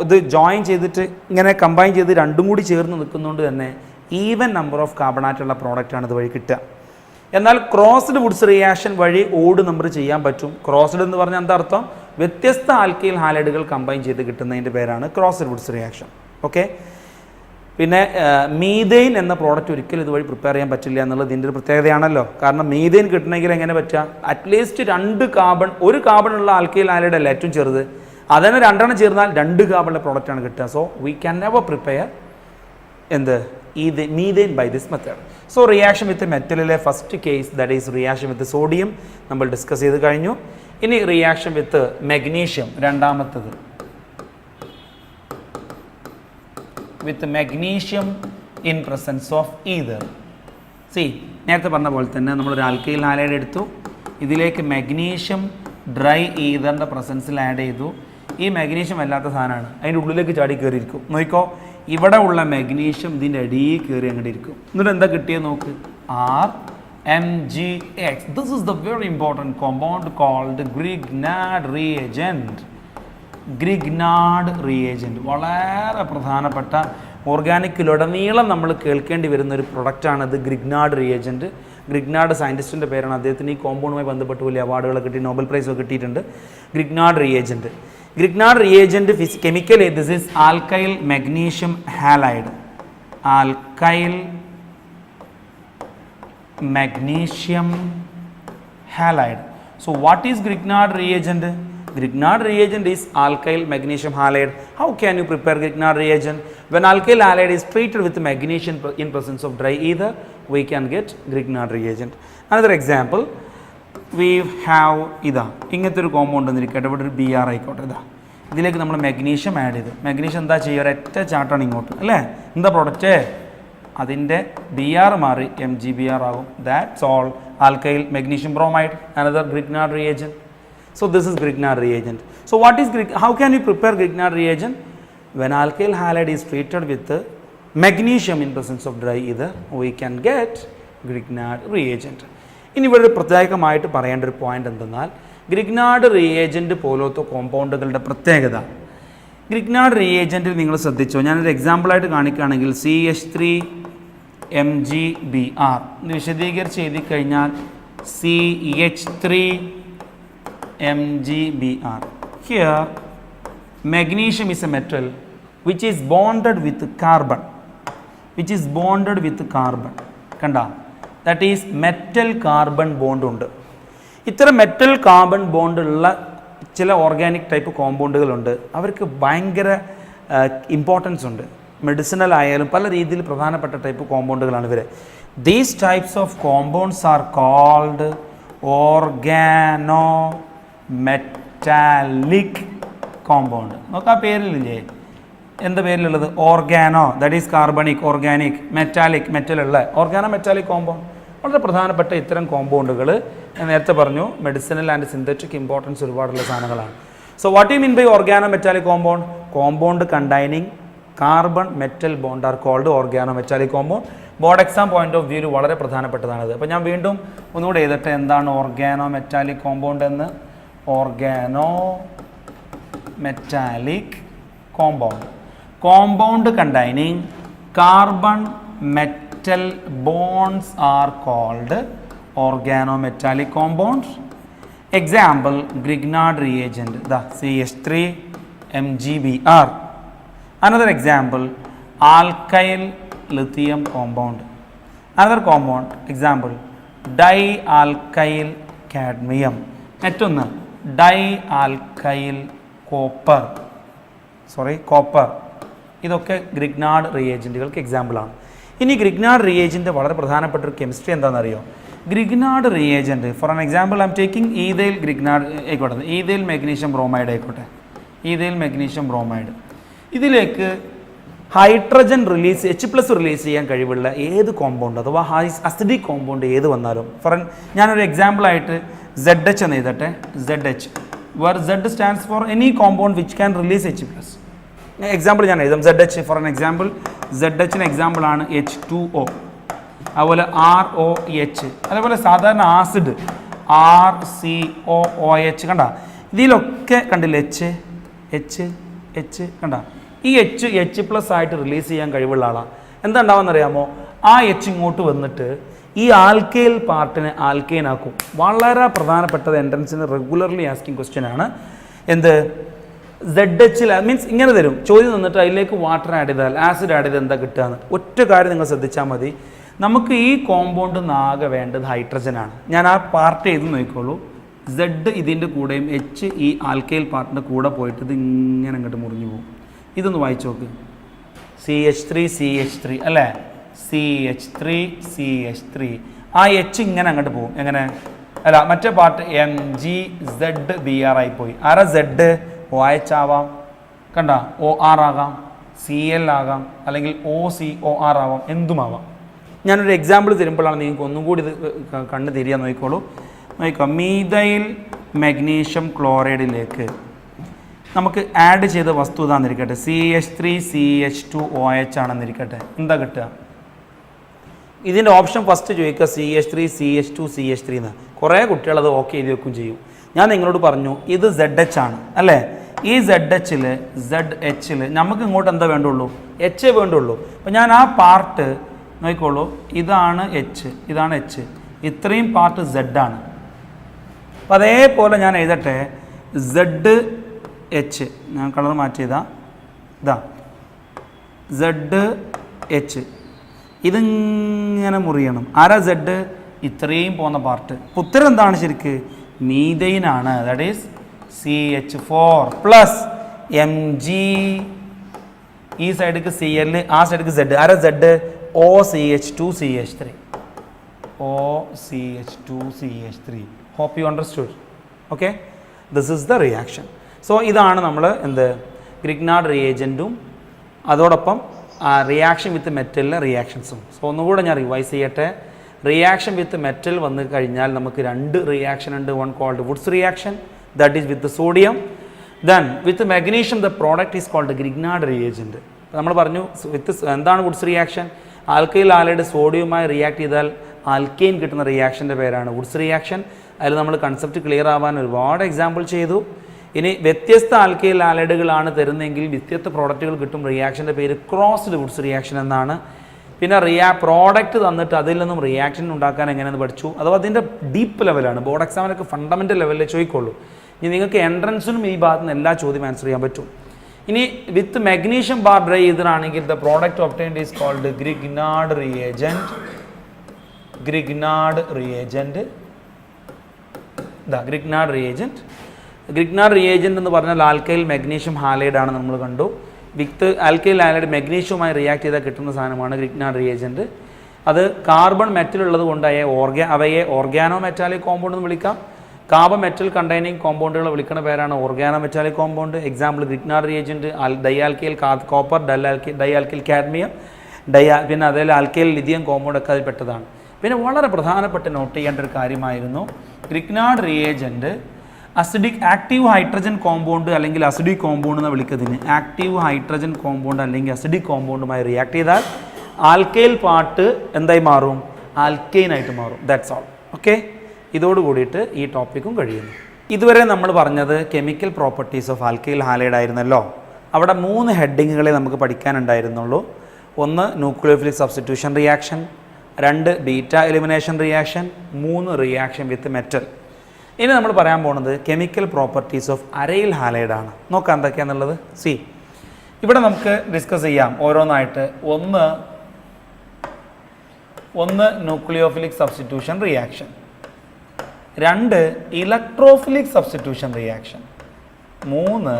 ഇത് ജോയിൻ ചെയ്തിട്ട് ഇങ്ങനെ കമ്പൈൻ ചെയ്ത് 2 കൂടി ചേർന്ന് നിൽക്കുന്നതുകൊണ്ട് തന്നെ ഈവൻ നമ്പർ ഓഫ് കാർബണാറ്റുള്ള പ്രോഡക്റ്റാണ് ഇതുവഴി കിട്ടുക. എന്നാൽ ക്രോസ്ഡ് വുഡ്സ് റിയാക്ഷൻ വഴി ഓഡ് നമ്പർ ചെയ്യാൻ പറ്റും. ക്രോസ്ഡ് എന്ന് പറഞ്ഞാൽ എന്താ അർത്ഥം, വ്യത്യസ്ത ആൽക്കൈൽ ഹാലൈഡുകൾ കമ്പൈൻ ചെയ്ത് കിട്ടുന്നതിൻ്റെ പേരാണ് ക്രോസ്ഡ് വുഡ്സ് റിയാക്ഷൻ. ഓക്കെ. പിന്നെ മീഥെയിൻ എന്ന പ്രോഡക്റ്റ് ഒരിക്കലും ഇതുവഴി പ്രിപ്പയർ ചെയ്യാൻ പറ്റില്ല എന്നുള്ളത് ഇതിൻ്റെ ഒരു പ്രത്യേകതയാണല്ലോ. കാരണം മീഥെയിൻ കിട്ടണമെങ്കിൽ എങ്ങനെ പറ്റുക, അറ്റ്ലീസ്റ്റ് 2 കാർബൺ, 1 കാർബൺ ഉള്ള ആൽക്കൈൽ ഹാലൈഡ് അല്ല ഏറ്റവും ചെറുത്, അതന്നെ 2 ചേർന്നാൽ 2 കാർബണിലെ പ്രോഡക്റ്റാണ് കിട്ടുക. So we can never prepare methane by this method. So reaction with മെറ്റലിലെ first case, that is reaction with sodium, നമ്മൾ ഡിസ്കസ് ചെയ്ത് കഴിഞ്ഞു. ഇനി റിയാക്ഷൻ വിത്ത് മെഗ്നീഷ്യം, രണ്ടാമത്തത് with magnesium in presence of ether. നേരത്തെ പറഞ്ഞ പോലെ തന്നെ നമ്മളൊരു ആൽക്കൈൽ ഹാലൈഡ് എടുത്തു, ഇതിലേക്ക് മെഗ്നീഷ്യം ഡ്രൈ ഈതറിൻ്റെ പ്രസൻസിൽ ആഡ് ചെയ്തു. ഈ മെഗ്നീഷ്യം അല്ലാത്ത സാധനമാണ്, അതിൻ്റെ ഉള്ളിലേക്ക് ചാടി കയറിയിരിക്കും. നോക്കിക്കോ, ഇവിടെ ഉള്ള മെഗ്നീഷ്യം ഇതിൻ്റെ അടിയിൽ കയറി അങ്ങോട്ട് ഇരിക്കും. എന്നിട്ട് എന്താ കിട്ടിയത് നോക്ക്, RMgX. This is the very important compound called Grignard reagent. വളരെ പ്രധാനപ്പെട്ട ഓർഗാനിക്കിലുടനീളം നമ്മൾ കേൾക്കേണ്ടി വരുന്ന ഒരു പ്രൊഡക്റ്റാണിത്, ഗ്രിഗ്നാർഡ് റിയേജൻറ്റ്. ഗ്രിഗ്നാർഡ് സയൻറ്റിസ്റ്റിൻ്റെ പേരാണ്. അദ്ദേഹത്തിന് ഈ കോമ്പൗണ്ടുമായി ബന്ധപ്പെട്ട് വലിയ അവാർഡുകൾ കിട്ടി, നോബൽ പ്രൈസ് കിട്ടിയിട്ടുണ്ട്. Grignard reagent chemical, this is alkyl magnesium halide. Alkyl magnesium halide. So what is Grignard reagent? Grignard reagent is alkyl magnesium halide. How can you prepare Grignard reagent? When alkyl halide is treated with magnesium in presence of dry ether, we can get Grignard reagent. Another example, we have ഇങ്ങനത്തെ ഒരു കോമ്പൗണ്ട് വന്നിരിക്കട്ടെ, ഇവിടെ ഒരു BR ആയിക്കോട്ടെ. ഇതിലേക്ക് നമ്മൾ മെഗ്നീഷ്യം ആഡ് ചെയ്ത്, മെഗ്നീഷ്യം എന്താ ചെയ്യുക, ഒരൊറ്റ ചാട്ടാണ് ഇങ്ങോട്ട് അല്ലേ, എന്താ പ്രൊഡക്റ്റ്, അതിൻ്റെ BR മാറി MgBr ആകും. That's all. Alkyl magnesium bromide, another Grignard reagent. So this is Grignard reagent. So what is how can you prepare Grignard reagent? When alkyl halide is treated with magnesium in presence of dry ether, we can get Grignard reagent. ഇനി ഇവിടെ പ്രത്യേകമായിട്ട് പറയേണ്ട ഒരു പോയിന്റ് എന്തെന്നാൽ, Grignard reagent പോലത്തെ കോമ്പൗണ്ടുകളുടെ പ്രത്യേകത. Grignard reagentiൽ നിങ്ങൾ ശ്രദ്ധിച്ചോ, ഞാനൊരു എക്സാമ്പിളായിട്ട് കാണിക്കുകയാണെങ്കിൽ CH3MgBr ഇത് വിശദീകരിച്ച് എഴുതി കഴിഞ്ഞാൽ CH3MgBr. Here magnesium is a metal which is bonded with carbon, കണ്ട, that is metal carbon bond ഉണ്ട്. ഇത്തരം മെറ്റൽ കാർബൺ ബോണ്ടുള്ള ചില ഓർഗാനിക് ടൈപ്പ് കോമ്പൗണ്ടുകളുണ്ട്, അവർക്ക് ഭയങ്കര ഇമ്പോർട്ടൻസ് ഉണ്ട്. മെഡിസിനൽ ആയാലും പല രീതിയിൽ പ്രധാനപ്പെട്ട ടൈപ്പ് കോമ്പൗണ്ടുകളാണ് ഇവർ. These types of compounds are called organo metallic compound. നോക്കാം പേരിലില്ലേ, എന്ത് പേരിലുള്ളത്? Organo, that is carbonic, organic, metallic, മെറ്റലുള്ള ഓർഗാനോ മെറ്റാലിക് കോമ്പൗണ്ട്. വളരെ പ്രധാനപ്പെട്ട ഇത്തരം കോമ്പൗണ്ടുകൾ ഞാൻ നേരത്തെ പറഞ്ഞു മെഡിസിനൽ ആൻഡ് സിന്തറ്റിക് ഇമ്പോർട്ടൻസ് ഒരുപാടുള്ള സാധനങ്ങളാണ്. So what you mean by organo metallic compound? Compound containing carbon metal bond are called organo metallic compound. Board exam point of വ്യൂവിൽ വളരെ പ്രധാനപ്പെട്ടതാണത്. അപ്പോൾ ഞാൻ വീണ്ടും ഒന്നുകൂടെ എഴുതട്ടെ, എന്താണ് ഓർഗാനോ മെറ്റാലിക് കോമ്പൗണ്ട് എന്ന്? Organo metallic compound, compound containing carbon metal bonds are called organo metallic compound. Example Grignard reagent, the CH3 MgBr. Another example, alkyl lithium compound. Another compound, example dialkyl cadmium. മറ്റൊന്ന് dialkyl copper. കോപ്പർ. ഇതൊക്കെ Grignard റിയേജൻറ്റുകൾക്ക് എക്സാമ്പിളാണ്. ഇനി Grignard റിയേജൻറ്റ് വളരെ പ്രധാനപ്പെട്ട ഒരു കെമിസ്ട്രി എന്താണെന്നറിയോ? Grignard reagent four an example I am taking ethyl Grignard ആയിക്കോട്ടെ, ഈഥൈൽ മെഗ്നീഷ്യം ബ്രോമൈഡ് ആയിക്കോട്ടെ, ഈഥൈൽ മെഗ്നീഷ്യം ബ്രോമൈഡ്. ഇതിലേക്ക് ഹൈഡ്രജൻ റിലീസ് H+ റിലീസ് ചെയ്യാൻ കഴിവുള്ള ഏത് കോമ്പൗണ്ട് അഥവാ അസിഡിക് കോമ്പൗണ്ട് ഏത് വന്നാലും ഞാനൊരു എക്സാമ്പിളായിട്ട് ZH എന്ന് എഴുതട്ടെ, ZH where Z stands for any compound which can release H+. Example ഞാൻ എഴുതാം ZH ഫോർ ആൻ എക്സാമ്പിൾ. ZHന് എക്സാമ്പിൾ ആണ് H2O, അതുപോലെ ROH, അതേപോലെ സാധാരണ ആസിഡ് RCOOH. കണ്ട ഇതിലൊക്കെ കണ്ടില്ല H കണ്ട ഈ H+ ആയിട്ട് റിലീസ് ചെയ്യാൻ കഴിവുള്ള ആളാണ്. എന്താ ഉണ്ടാവുമെന്നറിയാമോ? ആ H ഇങ്ങോട്ട് വന്നിട്ട് ഈ ആൽക്കൈൽ പാർട്ടിനെ ആൽക്കൈൻ ആക്കും. വളരെ പ്രധാനപ്പെട്ടത് എൻട്രൻസിന് റെഗുലർലി ആസ്കിങ് ക്വസ്റ്റ്യൻ ആണ്. എന്ത്? ZH മീൻസ് ഇങ്ങനെ തരും ചോദ്യം തന്നിട്ട് അതിലേക്ക് വാട്ടർ ആഡ് ചെയ്താൽ ആസിഡ് ആഡ് ചെയ്താൽ എന്താ കിട്ടുകയെന്ന്. ഒറ്റ കാര്യം നിങ്ങൾ ശ്രദ്ധിച്ചാൽ മതി, നമുക്ക് ഈ കോമ്പൗണ്ട് ആകെ വേണ്ടത് ഹൈഡ്രജനാണ്. ഞാൻ ആ പാർട്ട് ചെയ്ത് നോക്കിക്കോളൂ. Z ഇതിൻ്റെ കൂടെയും H ഈ ആൽക്കൈൽ പാർട്ടിൻ്റെ കൂടെ പോയിട്ട് ഇത് ഇങ്ങനെ അങ്ങോട്ട് മുറിഞ്ഞു പോകും. ഇതൊന്ന് വായിച്ചു നോക്ക്. CH3 അല്ലേ? CH3 ആ H ഇങ്ങനെ അങ്ങോട്ട് പോകും. എങ്ങനെ? അല്ല മറ്റേ പാർട്ട് MgZBr ആയിപ്പോയി. ആരാ Z? OH ആവാം, കണ്ട OR ആകാം, Cl ആകാം, അല്ലെങ്കിൽ OCOR ആവാം, എന്തുമാവാം. ഞാനൊരു എക്സാമ്പിൾ തരുമ്പോഴാണ് നിങ്ങൾക്ക് ഒന്നും കൂടി ഇത് കണ്ണ് തിരിയാൻ നോക്കിക്കോളൂ. നോക്കാം, മീഥൈൽ മെഗ്നീഷ്യം ക്ലോറൈഡിലേക്ക് നമുക്ക് ആഡ് ചെയ്ത വസ്തു ഇതാന്നിരിക്കട്ടെ, CH3CH2OH ആണെന്നിരിക്കട്ടെ. എന്താ കിട്ടുക? ഇതിൻ്റെ ഓപ്ഷൻ ഫസ്റ്റ് ചോദിക്കുക CH3CH2CH3 എന്ന്. കുറേ കുട്ടികൾ അത് ഓക്കെ എഴുതി വെക്കും ചെയ്യും. ഞാൻ നിങ്ങളോട് പറഞ്ഞു ഇത് ZH ആണ് അല്ലേ? ഈ ZHൽ നമുക്ക് ഇങ്ങോട്ട് എന്താ വേണ്ടുള്ളൂ? H വേണ്ടുള്ളൂ. അപ്പോൾ ഞാൻ ആ പാർട്ട് നോക്കിക്കോളൂ, ഇതാണ് H, ഇത്രയും പാർട്ട് Z ആണ്. അപ്പോൾ അതേപോലെ ഞാൻ എഴുതട്ടെ ZH, ഞാൻ കളർ മാറ്റിയതാ, ഇതാ ZH, ഇതിങ്ങനെ മുറിയണം. ആരാ Z? ഇത്രയും പോകുന്ന പാർട്ട്. അപ്പോൾ ഉത്തരം എന്താണ് ശരിക്ക്? മീഥൈനാണ്. That is CH4 plus Mg, ഈ സൈഡിക്ക് Cl, ആ സൈഡിക്ക് Z. ആരാ Z? OCH2CH3. Hope you understood. Okay, this is the reaction. So ഇതാണ് നമ്മൾ എന്ത് Grignard റിയേജൻറ്റും അതോടൊപ്പം റിയാക്ഷൻ വിത്ത് മെറ്റലിലെ റിയാക്ഷൻസും. സോ ഒന്നുകൂടെ ഞാൻ റിവൈസ് ചെയ്യട്ടെ. റിയാക്ഷൻ വിത്ത് മെറ്റൽ വന്നു കഴിഞ്ഞാൽ നമുക്ക് രണ്ട് റിയാക്ഷൻ ഉണ്ട്. One called Wurtz reaction, that is with sodium. Then with magnesium the product is called Grignard reagent. നമ്മൾ പറഞ്ഞു വിത്ത് എന്താണ് വുഡ്സ് റിയാക്ഷൻ? ആൽക്കൈൽ ആലൈഡ് സോഡിയവുമായി റിയാക്ട് ചെയ്താൽ ആൽക്കെയിൻ കിട്ടുന്ന റിയാക്ഷൻ്റെ പേരാണ് വുഡ്സ് റിയാക്ഷൻ. അതിൽ നമ്മൾ കൺസെപ്റ്റ് ക്ലിയർ ആവാൻ ഒരുപാട് എക്സാമ്പിൾ ചെയ്തു. ഇനി വ്യത്യസ്ത ആൽക്കൈൽ ആലൈഡുകളാണ് തരുന്നതെങ്കിൽ വ്യത്യസ്ത പ്രോഡക്റ്റുകൾ കിട്ടും. റിയാക്ഷൻ്റെ പേര് ക്രോസ്ഡ് വുഡ്സ് റിയാക്ഷൻ എന്നാണ്. പിന്നെ പ്രോഡക്റ്റ് തന്നിട്ട് അതിൽ നിന്നും റിയാക്ഷൻ ഉണ്ടാക്കാൻ എങ്ങനെയെന്ന് പഠിച്ചു. അഥവാ അതിൻ്റെ ഡീപ്പ് ലെവലാണ്. ബോർഡ് എക്സാമിനൊക്കെ ഫണ്ടമെൻ്റൽ ലെവലിൽ ചോദിക്കുള്ളൂ. ഇനി നിങ്ങൾക്ക് എൻട്രൻസിനും ഈ ഭാഗത്ത് നിന്ന് എല്ലാ ചോദ്യം ആൻസർ ചെയ്യാൻ പറ്റും. ഇനി വിത്ത് മാഗ്നീഷ്യം ബാർ ഡ്രൈ ചെയ്തതാണെങ്കിൽ the product obtained is called Grignard reagent. Grignard reagent എന്ന് പറഞ്ഞാൽ ആൽക്കൈൽ മെഗ്നീഷ്യം ഹാലൈഡ് ആണ് നമ്മൾ കണ്ടു. വിത്ത് ആൽക്കൈൽ ഹാലൈഡ് മെഗ്നീഷ്യവുമായി റിയാക്ട് ചെയ്താൽ കിട്ടുന്ന സാധനമാണ് Grignard റിയേജൻറ്റ്. അത് കാർബൺ മെറ്റൽ ഉള്ളത് കൊണ്ട് അവയെ ഓർഗാനോ മെറ്റാലിക് കോമ്പൗണ്ട് എന്ന് വിളിക്കാം. കാർബൺ മെറ്റൽ കണ്ടെയ്നിങ് കോമ്പൗണ്ടുകൾ വിളിക്കുന്ന പേരാണ് organo metallic compound. Example Grignard reagent, dialkyl copper, dialkyl cadmium, പിന്നെ അതിൽ ആൽക്കൈൽ ലിഥിയം കോമ്പൗണ്ട് ഒക്കെ അതിൽ പെട്ടതാണ്. പിന്നെ വളരെ പ്രധാനപ്പെട്ട നോട്ട് ചെയ്യേണ്ട ഒരു കാര്യമായിരുന്നു Grignard reagent acidic active hydrogen compound അല്ലെങ്കിൽ അസിഡിക് കോമ്പൗണ്ട് എന്ന് വിളിക്കുന്നതിന് ആക്റ്റീവ് ഹൈഡ്രജൻ കോമ്പൗണ്ട് അല്ലെങ്കിൽ അസിഡിക് കോമ്പൗണ്ടുമായി റിയാക്ട് ചെയ്താൽ ആൽക്കൈൽ പാർട്ട് എന്തായി മാറും? ആൽക്കൈനായിട്ട് മാറും. That's all. ഓക്കെ, ഇതോടുകൂടിയിട്ട് ഈ ടോപ്പിക്കും കഴിയുന്നു. ഇതുവരെ നമ്മൾ പറഞ്ഞത് chemical properties of alkyl halide ആയിരുന്നല്ലോ. അവിടെ 3 ഹെഡിങ്ങുകളെ നമുക്ക് പഠിക്കാനുണ്ടായിരുന്നുള്ളൂ. 1 nucleophilic substitution reaction, 2 beta elimination reaction, 3 reaction with metal. ഇനി നമ്മൾ പറയാൻ പോകുന്നത് chemical properties of aril halide ആണ്. നോക്കാം എന്തൊക്കെയാണെന്നുള്ളത്. ഇവിടെ നമുക്ക് ഡിസ്കസ് ചെയ്യാം ഓരോന്നായിട്ട്. ഒന്ന് nucleophilic substitution reaction, 2 electrophilic substitution reaction, 3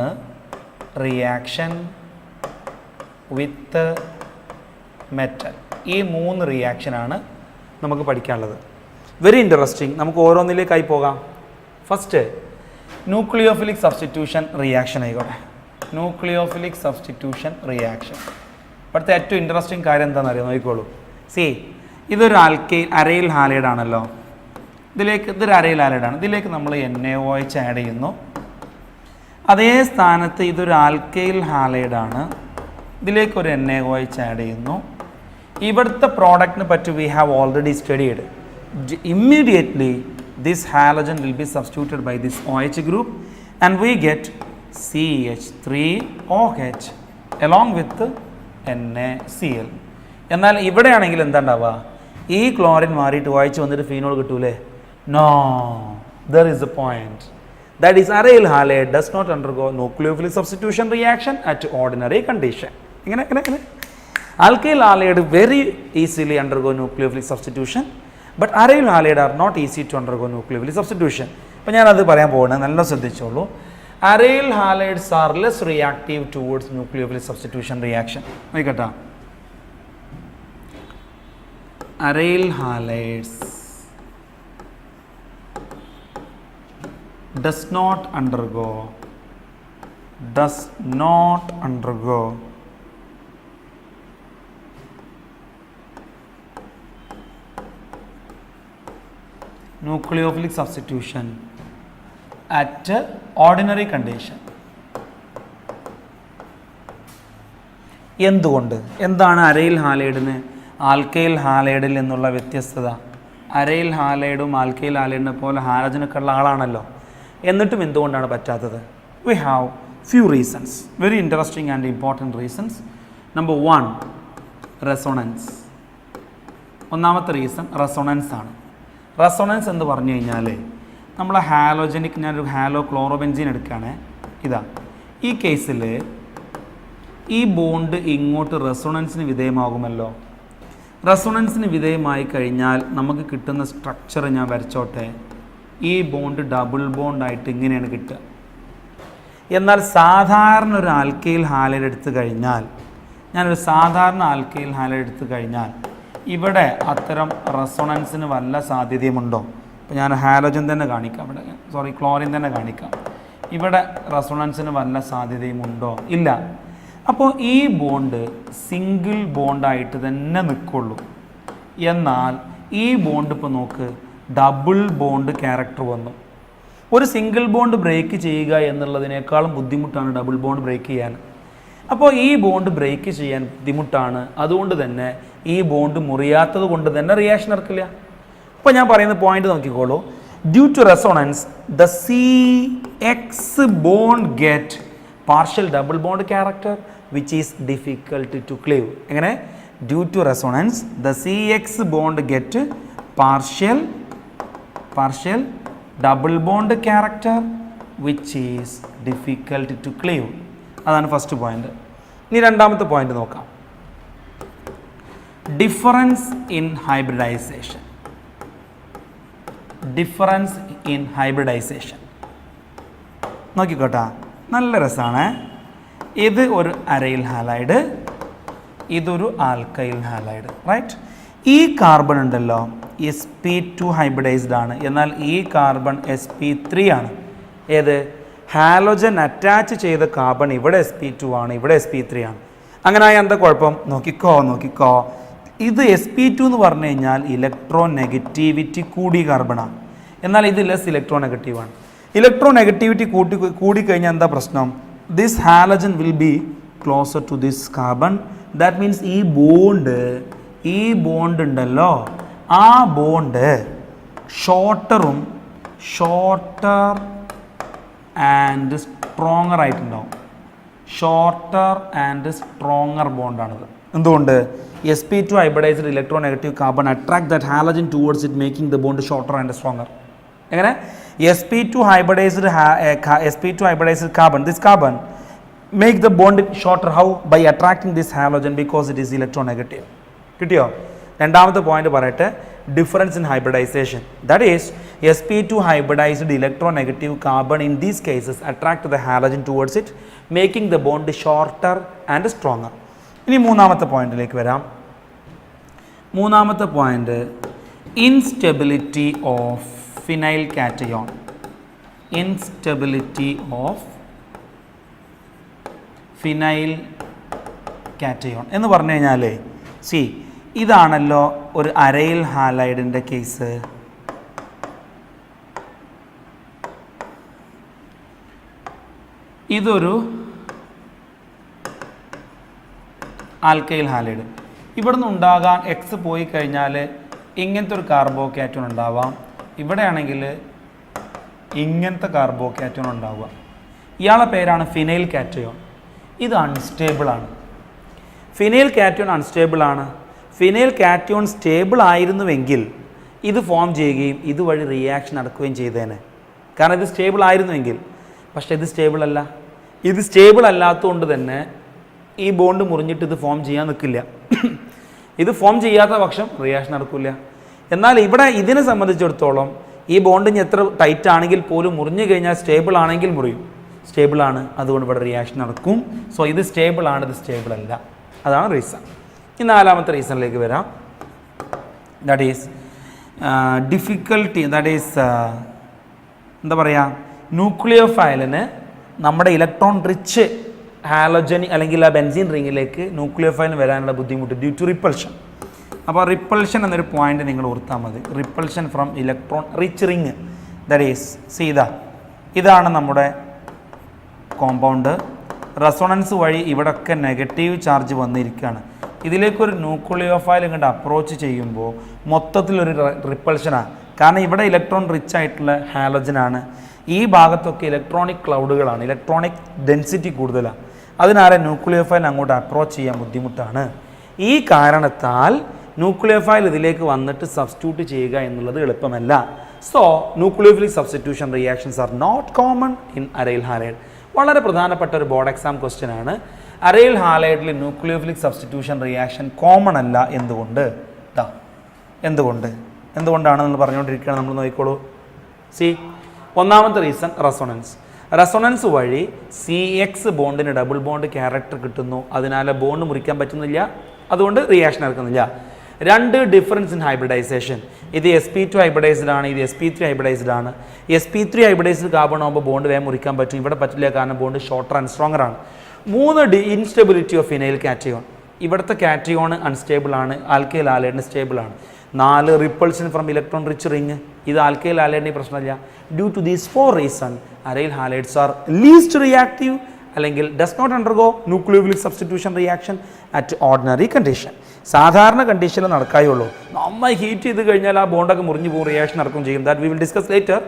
reaction with metal. ഈ 3 റിയാക്ഷനാണ് നമുക്ക് പഠിക്കാനുള്ളത്. Very interesting. നമുക്ക് ഓരോന്നിലേക്കായി പോകാം. ഫസ്റ്റ് ന്യൂക്ലിയോഫിലിക് സബ്സ്റ്റിറ്റ്യൂഷൻ റിയാക്ഷൻ ആയിക്കോട്ടെ. Nucleophilic substitution reaction. ഇവിടുത്തെ ഏറ്റവും ഇൻട്രസ്റ്റിംഗ് കാര്യം എന്താണെന്ന് അറിയാം, നോക്കിക്കോളൂ. ഇതൊരു അരൈൽ ഹാലൈഡ് ആണല്ലോ. ഇതൊരു അരൈൽ ഹാലൈഡാണ്. ഇതിലേക്ക് നമ്മൾ NaOH ആഡ് ചെയ്യുന്നു. അതേ സ്ഥാനത്ത് ഇതൊരു ആൽക്കൈൽ ഹാലൈഡാണ്. ഇതിലേക്ക് ഒരു NaOH ആഡ് ചെയ്യുന്നു. ഇവിടുത്തെ പ്രോഡക്റ്റിനെ പറ്റി we have already studied. Immediately this halogen will be substituted by this OH group and we get CH3OH along with NaCl. എന്നാൽ ഇവിടെയാണെങ്കിൽ എന്താ ഉണ്ടാവുക? ഈ ക്ലോറിൻ മാറിയിട്ട് OH വന്നിട്ട് ഫീനോൾ കിട്ടൂലേ? No, there is a point. That is aryl halide does not undergo nucleophilic substitution reaction at ordinary condition. Alkyl halide very easily undergo nucleophilic substitution, but aryl halide are not easy to undergo nucleophilic substitution. അപ്പോൾ ഞാനത് പറയാൻ പോകുന്നത് നല്ല ശ്രദ്ധിച്ചോളൂ. Aryl halides are less reactive towards nucleophilic substitution reaction. നോക്കട്ടെ, aryl halides does not undergo nucleophilic substitution at ordinary condition. എന്തുകൊണ്ട്? എന്താണ് അരൈൽ ഹാലൈഡിന് ആൽക്കൈൽ ഹാലൈഡിൽ നിന്നുള്ള വ്യത്യസ്തത? അരൈൽ ഹാലൈഡും ആൽക്കൈൽ ഹാലൈഡിനെ പോലെ ഹാലജനൊക്കെ ഉള്ള ആളാണല്ലോ. എന്നിട്ടും എന്തുകൊണ്ടാണ് പറ്റാത്തത്? We have few reasons, very interesting and important reasons. Number 1, resonance. ഒന്നാമത്തെ റീസൺ റെസൊണൻസ് ആണ്. റെസൊണൻസ് എന്ന് പറഞ്ഞു കഴിഞ്ഞാൽ നമ്മൾ ഹാലോജനിക്, ഞാനൊരു ഹാലോ ക്ലോറോബെൻസീൻ എടുക്കുകയാണ്. ഇതാ ഈ കേസിൽ ഈ ബോണ്ട് ഇങ്ങോട്ട് റെസൊണൻസിന് വിധേയമാകുമല്ലോ. റെസൊണൻസിന് വിധേയമായി കഴിഞ്ഞാൽ നമുക്ക് കിട്ടുന്ന സ്ട്രക്ചർ ഞാൻ വരച്ചോട്ടെ. ഈ ബോണ്ട് ഡബിൾ ബോണ്ടായിട്ട് ഇങ്ങനെയാണ് കിട്ടുക. എന്നാൽ സാധാരണ ഒരു ആൽക്കൈൽ ഹാലൈഡ് എടുത്തു കഴിഞ്ഞാൽ, ഞാനൊരു സാധാരണ ആൽക്കൈൽ ഹാലൈഡ് എടുത്തു കഴിഞ്ഞാൽ ഇവിടെ അത്തരം റെസൊണൻസിന് വല്ല സാധ്യതയുമുണ്ടോ? ഇപ്പോൾ ഞാൻ ഹാലോജൻ തന്നെ കാണിക്കാം, ക്ലോറിൻ തന്നെ കാണിക്കാം. ഇവിടെ റെസൊണൻസിന് വല്ല സാധ്യതയുമുണ്ടോ? ഇല്ല. അപ്പോൾ ഈ ബോണ്ട് സിംഗിൾ ബോണ്ടായിട്ട് തന്നെ നിൽക്കുള്ളൂ. എന്നാൽ ഈ ബോണ്ട് ഇപ്പോൾ നോക്ക്, ഡബിൾ ബോണ്ട് ക്യാരക്ടർ വന്നു. ഒരു സിംഗിൾ ബോണ്ട് ബ്രേക്ക് ചെയ്യുക എന്നുള്ളതിനേക്കാളും ബുദ്ധിമുട്ടാണ് ഡബിൾ ബോണ്ട് ബ്രേക്ക് ചെയ്യാൻ. അപ്പോൾ ഈ ബോണ്ട് ബ്രേക്ക് ചെയ്യാൻ ബുദ്ധിമുട്ടാണ്. അതുകൊണ്ട് തന്നെ ഈ ബോണ്ട് മുറിയാത്തത് കൊണ്ട് തന്നെ റിയാക്ഷൻ നടക്കില്ല. അപ്പോൾ ഞാൻ പറയുന്ന പോയിന്റ് നോക്കിക്കോളൂ. Due to resonance the CX bond get partial double bond character which is difficult to cleave. എങ്ങനെ? Due to resonance the CX bond get partial double bond character which is difficult to cleave. അതാണ് ഫസ്റ്റ് പോയിന്റ്. ഇനി രണ്ടാമത്തെ പോയിന്റ് നോക്കാം. Difference in hybridisation. നോക്കിക്കോട്ടെ, നല്ല രസമാണ്. ഇത് ഒരു അരൈൽ ഹാലൈഡ്, ഇതൊരു ആൽക്കൈൽ ഹാലൈഡ്, റൈറ്റ്? ഈ കാർബൺ ഉണ്ടല്ലോ, sp2 ഹൈബ്രിഡൈസ്ഡ് ആണ്, എന്നാൽ ഈ കാർബൺ sp3 ആണ്. ഏത് ഹാലോജൻ അറ്റാച്ച് ചെയ്ത കാർബൺ ഇവിടെ sp2 ആണ്, ഇവിടെ sp3 ആണ്. അങ്ങനെ ആയാൽ എന്താ കുഴപ്പം? നോക്കിക്കോ ഇത് sp2 എന്ന് പറഞ്ഞു കഴിഞ്ഞാൽ ഇലക്ട്രോൺ നെഗറ്റിവിറ്റി കൂടിയ കാർബണാണ്, എന്നാൽ ഇത് ലെസ് ഇലക്ട്രോ നെഗറ്റീവാണ്. ഇലക്ട്രോ നെഗറ്റിവിറ്റി കൂടിക്കഴിഞ്ഞാൽ എന്താ പ്രശ്നം? This halogen will be closer to this carbon. That means ഈ ബോണ്ട് ഉണ്ടല്ലോ, ആ ബോണ്ട് ഷോർട്ടർ ആൻഡ് സ്ട്രോങ്ങർ ആയിട്ടുണ്ടാവും. ഷോർട്ടർ ആൻഡ് സ്ട്രോങ്ങർ ബോണ്ടാണിത്. എന്തുകൊണ്ട്? sp2 hybridized electronegative carbon attract that halogen towards it, making the bond shorter and stronger. എങ്ങനെ? sp2 hybridized carbon, this carbon make the bond shorter. How? By attracting this halogen because it is electronegative. കിട്ടിയോ? രണ്ടാമത്തെ പോയിന്റ് പറയട്ടെ, difference in hybridization. That is sp2 hybridized electronegative carbon in these cases attract the halogen towards it, making the bond shorter and stronger. ഇനി മൂന്നാമത്തെ പോയിന്റിലേക്ക് വരാം. മൂന്നാമത്തെ point, instability of phenyl cation. Instability of phenyl cation എന്ന് പറഞ്ഞു കഴിഞ്ഞാൽ ഇതാണല്ലോ ഒരു അരൈൽ ഹാലൈഡിൻ്റെ കേസ്. ഇതൊരു ആൽക്കൈൽ ഹാലൈഡ്. ഇവിടുന്ന് ഉണ്ടാകാൻ എക്സ് പോയി കഴിഞ്ഞാൽ ഇങ്ങനത്തെ ഒരു കാർബോകാറ്റോൺ ഉണ്ടാവാം, ഇവിടെയാണെങ്കിൽ ഇങ്ങനത്തെ കാർബോകാറ്റോൺ ഉണ്ടാവുക. ഇയാളുടെ പേരാണ് ഫിനൈൽ കാറ്റയോൺ. ഇത് അൺസ്റ്റേബിളാണ്. ഫിനൈൽ കാറ്റയോൺ അൺസ്റ്റേബിളാണ്. ഫിനൈൽ കാറ്റയോൺ സ്റ്റേബിൾ ആയിരുന്നുവെങ്കിൽ ഇത് ഫോം ചെയ്യുകയും ഇതുവഴി റിയാക്ഷൻ നടക്കുകയും ചെയ്തേനെ. കാരണം ഇത് സ്റ്റേബിൾ ആയിരുന്നുവെങ്കിൽ. പക്ഷേ ഇത് സ്റ്റേബിൾ അല്ല. ഇത് സ്റ്റേബിൾ അല്ലാത്തതുകൊണ്ട് തന്നെ ഈ ബോണ്ട് മുറിഞ്ഞിട്ട് ഇത് ഫോം ചെയ്യാൻ നിൽക്കില്ല. ഇത് ഫോം ചെയ്യാത്ത പക്ഷം റിയാക്ഷൻ നടക്കില്ല. എന്നാൽ ഇവിടെ ഇതിനെ സംബന്ധിച്ചിടത്തോളം ഈ ബോണ്ടിന് എത്ര ടൈറ്റ് ആണെങ്കിൽ പോലും മുറിഞ്ഞു കഴിഞ്ഞാൽ സ്റ്റേബിൾ ആണെങ്കിൽ മുറിയും. സ്റ്റേബിൾ ആണ്, അതുകൊണ്ട് ഇവിടെ റിയാക്ഷൻ നടക്കും. സോ ഇത് സ്റ്റേബിൾ ആണ്, ഇത് സ്റ്റേബിൾ അല്ല. അതാണ് റീസൺ. ഈ നാലാമത്തെ റീസണിലേക്ക് വരാം. That is difficulty. That is എന്താ പറയുക, ന്യൂക്ലിയോഫൈലിന് നമ്മുടെ ഇലക്ട്രോൺ റിച്ച് ഹാലോജൻ അല്ലെങ്കിൽ ആ ബെൻസീൻ റിങ്ങിലേക്ക് ന്യൂക്ലിയോഫൈലിന് വരാനുള്ള ബുദ്ധിമുട്ട് ഡ്യൂ ടു റിപ്പൾഷൻ. അപ്പോൾ റിപ്പൾഷൻ എന്നൊരു പോയിന്റ് നിങ്ങൾ ഓർത്താൽ മതി. Repulsion from electron rich ring. That is ഇതാണ് നമ്മുടെ കോമ്പൗണ്ട്. റെസൊണൻസ് വഴി ഇവിടെയൊക്കെ നെഗറ്റീവ് ചാർജ് വന്നിരിക്കുകയാണ്. ഇതിലേക്കൊരു ന്യൂക്ലിയോഫൈൽ ഇങ്ങോട്ട് അപ്രോച്ച് ചെയ്യുമ്പോൾ മൊത്തത്തിലൊരു റിപ്പൾഷനാണ്. കാരണം ഇവിടെ ഇലക്ട്രോൺ റിച്ച് ആയിട്ടുള്ള ഹാലോജനാണ്. ഈ ഭാഗത്തൊക്കെ ഇലക്ട്രോണിക് ക്ലൗഡുകളാണ്, ഇലക്ട്രോണിക് ഡെൻസിറ്റി കൂടുതലാണ്. അതിനാലെ ന്യൂക്ലിയോഫൈൽ അങ്ങോട്ട് അപ്രോച്ച് ചെയ്യാൻ ബുദ്ധിമുട്ടാണ്. ഈ കാരണത്താൽ ന്യൂക്ലിയോഫൈൽ ഇതിലേക്ക് വന്നിട്ട് സബ്സ്റ്റിറ്റ്യൂട്ട് ചെയ്യുക എന്നുള്ളത് എളുപ്പമല്ല. So nucleophilic substitution reactions are not common in aryl halide. വളരെ പ്രധാനപ്പെട്ട ഒരു ബോർഡ് എക്സാം ക്വസ്റ്റ്യൻ ആണ്. അരൈൽ ഹാലൈഡിൽ ന്യൂക്ലിയോഫിലിക് സബ്സ്റ്റിറ്റ്യൂഷൻ റിയാക്ഷൻ കോമൺ അല്ല. എന്തുകൊണ്ടാണെന്ന് പറഞ്ഞുകൊണ്ടിരിക്കുകയാണ്. നമ്മൾ നോക്കിക്കോളൂ. ഒന്നാമത്തെ റീസൺ റെസൊണൻസ് വഴി CX ബോണ്ടിന് ഡബിൾ ബോണ്ട് ക്യാരക്ടർ കിട്ടുന്നു. അതിനാൽ ബോണ്ട് മുറിക്കാൻ പറ്റുന്നില്ല, അതുകൊണ്ട് റിയാക്ഷൻ നടക്കുന്നില്ല. രണ്ട്, ഡിഫറൻസ് ഇൻ ഹൈബ്രിഡൈസേഷൻ. ഇത് sp2 ഹൈബ്രിഡൈസ്ഡ് ആണ്, ഇത് sp3 ഹൈബ്രിഡൈസ്ഡ് ആണ്. sp3 ഹൈബ്രിഡൈസ്ഡ് കാർബൺ ആകുമ്പോൾ ബോണ്ട് വേഗം മുറിക്കാൻ പറ്റും, ഇവിടെ പറ്റില്ല, കാരണം ബോണ്ട് ഷോർട്ടർ ആൻഡ് സ്ട്രോങ്ങർ ആണ്. മൂന്ന്, ഇൻസ്റ്റെബിലിറ്റി ഓഫ് ഫിനൈൽ കാറ്റയോൺ. ഇവിടുത്തെ കാറ്റയോൺ അൺസ്റ്റേബിൾ ആണ്, ആൽക്കൈൽ ഹാലൈഡിന് സ്റ്റേബിൾ ആണ്. 4, repulsion from electron rich ring. ഇത് ആൽക്കൈൽ ഹാലൈഡിന് പ്രശ്നമില്ല. Due to these 4 reason aryl halides are least reactive അല്ലെങ്കിൽ does not undergo nucleophilic substitution reaction at ordinary condition. സാധാരണ കണ്ടീഷനിൽ നടക്കായുള്ളൂ. നന്നായി ഹീറ്റ് ചെയ്ത് കഴിഞ്ഞാൽ ആ ബോണ്ടൊക്കെ മുറിഞ്ഞു പോകും, റിയാക്ഷൻ നടക്കുകയും ചെയ്യും. That we will discuss later.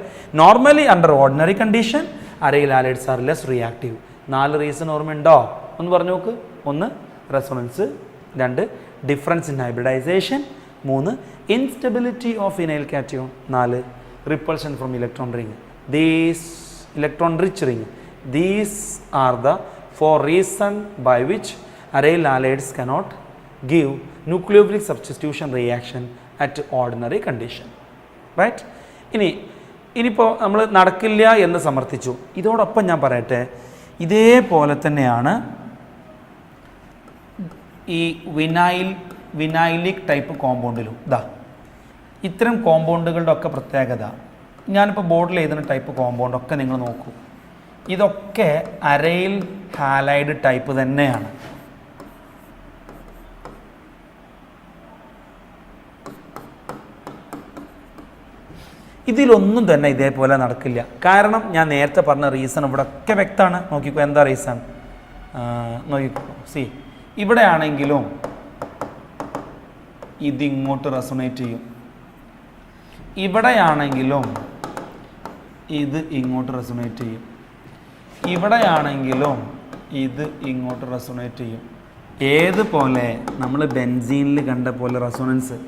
Normally under ordinary condition aryl halides are less reactive. 4 reason ഓർമ്മയുണ്ടോ? ഒന്ന് പറഞ്ഞു നോക്ക്. 1, resonance. 2, difference in hybridization. 3, instability of phenyl cation. 4, repulsion from electron ring. These electron rich ring. These are the 4 reasons by which aryl halides cannot give nucleophilic substitution reaction at ordinary condition. Right? ഇനിയിപ്പോൾ നമ്മൾ നടക്കില്ല എന്ന് സമർത്ഥിച്ചു. ഇതോടൊപ്പം ഞാൻ പറയട്ടെ, ഇതേപോലെ തന്നെയാണ് ഈ വിനൈലിക് ടൈപ്പ് കോമ്പൗണ്ടിലും. ഇത്തരം കോമ്പൗണ്ടുകളുടെ ഒക്കെ പ്രത്യേകത, ഞാനിപ്പോൾ ബോർഡിൽ എഴുതുന്ന ടൈപ്പ് കോമ്പൗണ്ട് ഒക്കെ നിങ്ങൾ നോക്കൂ, ഇതൊക്കെ അരൈൽ ഹാലൈഡ് ടൈപ്പ് തന്നെയാണ്. ഇതിലൊന്നും തന്നെ ഇതേപോലെ നടക്കില്ല. കാരണം ഞാൻ നേരത്തെ പറഞ്ഞ റീസൺ ഇവിടെ ഒക്കെ വ്യക്തമാണ്. നോക്കിക്കോ, എന്താ റീസൺ നോക്കിക്കോ. ഇവിടെ ആണെങ്കിലും ഇതിങ്ങോട്ട് റെസൊണേറ്റ് ചെയ്യും, ഇവിടെയാണെങ്കിലും ഇത് ഇങ്ങോട്ട് റെസൊണേറ്റ് ചെയ്യും, ഇവിടെയാണെങ്കിലും ഇത് ഇങ്ങോട്ട് റെസൊണേറ്റ് ചെയ്യും. ഏതുപോലെ നമ്മൾ ബെൻസീനിൽ കണ്ട പോലെ റെസൊണൻസ്.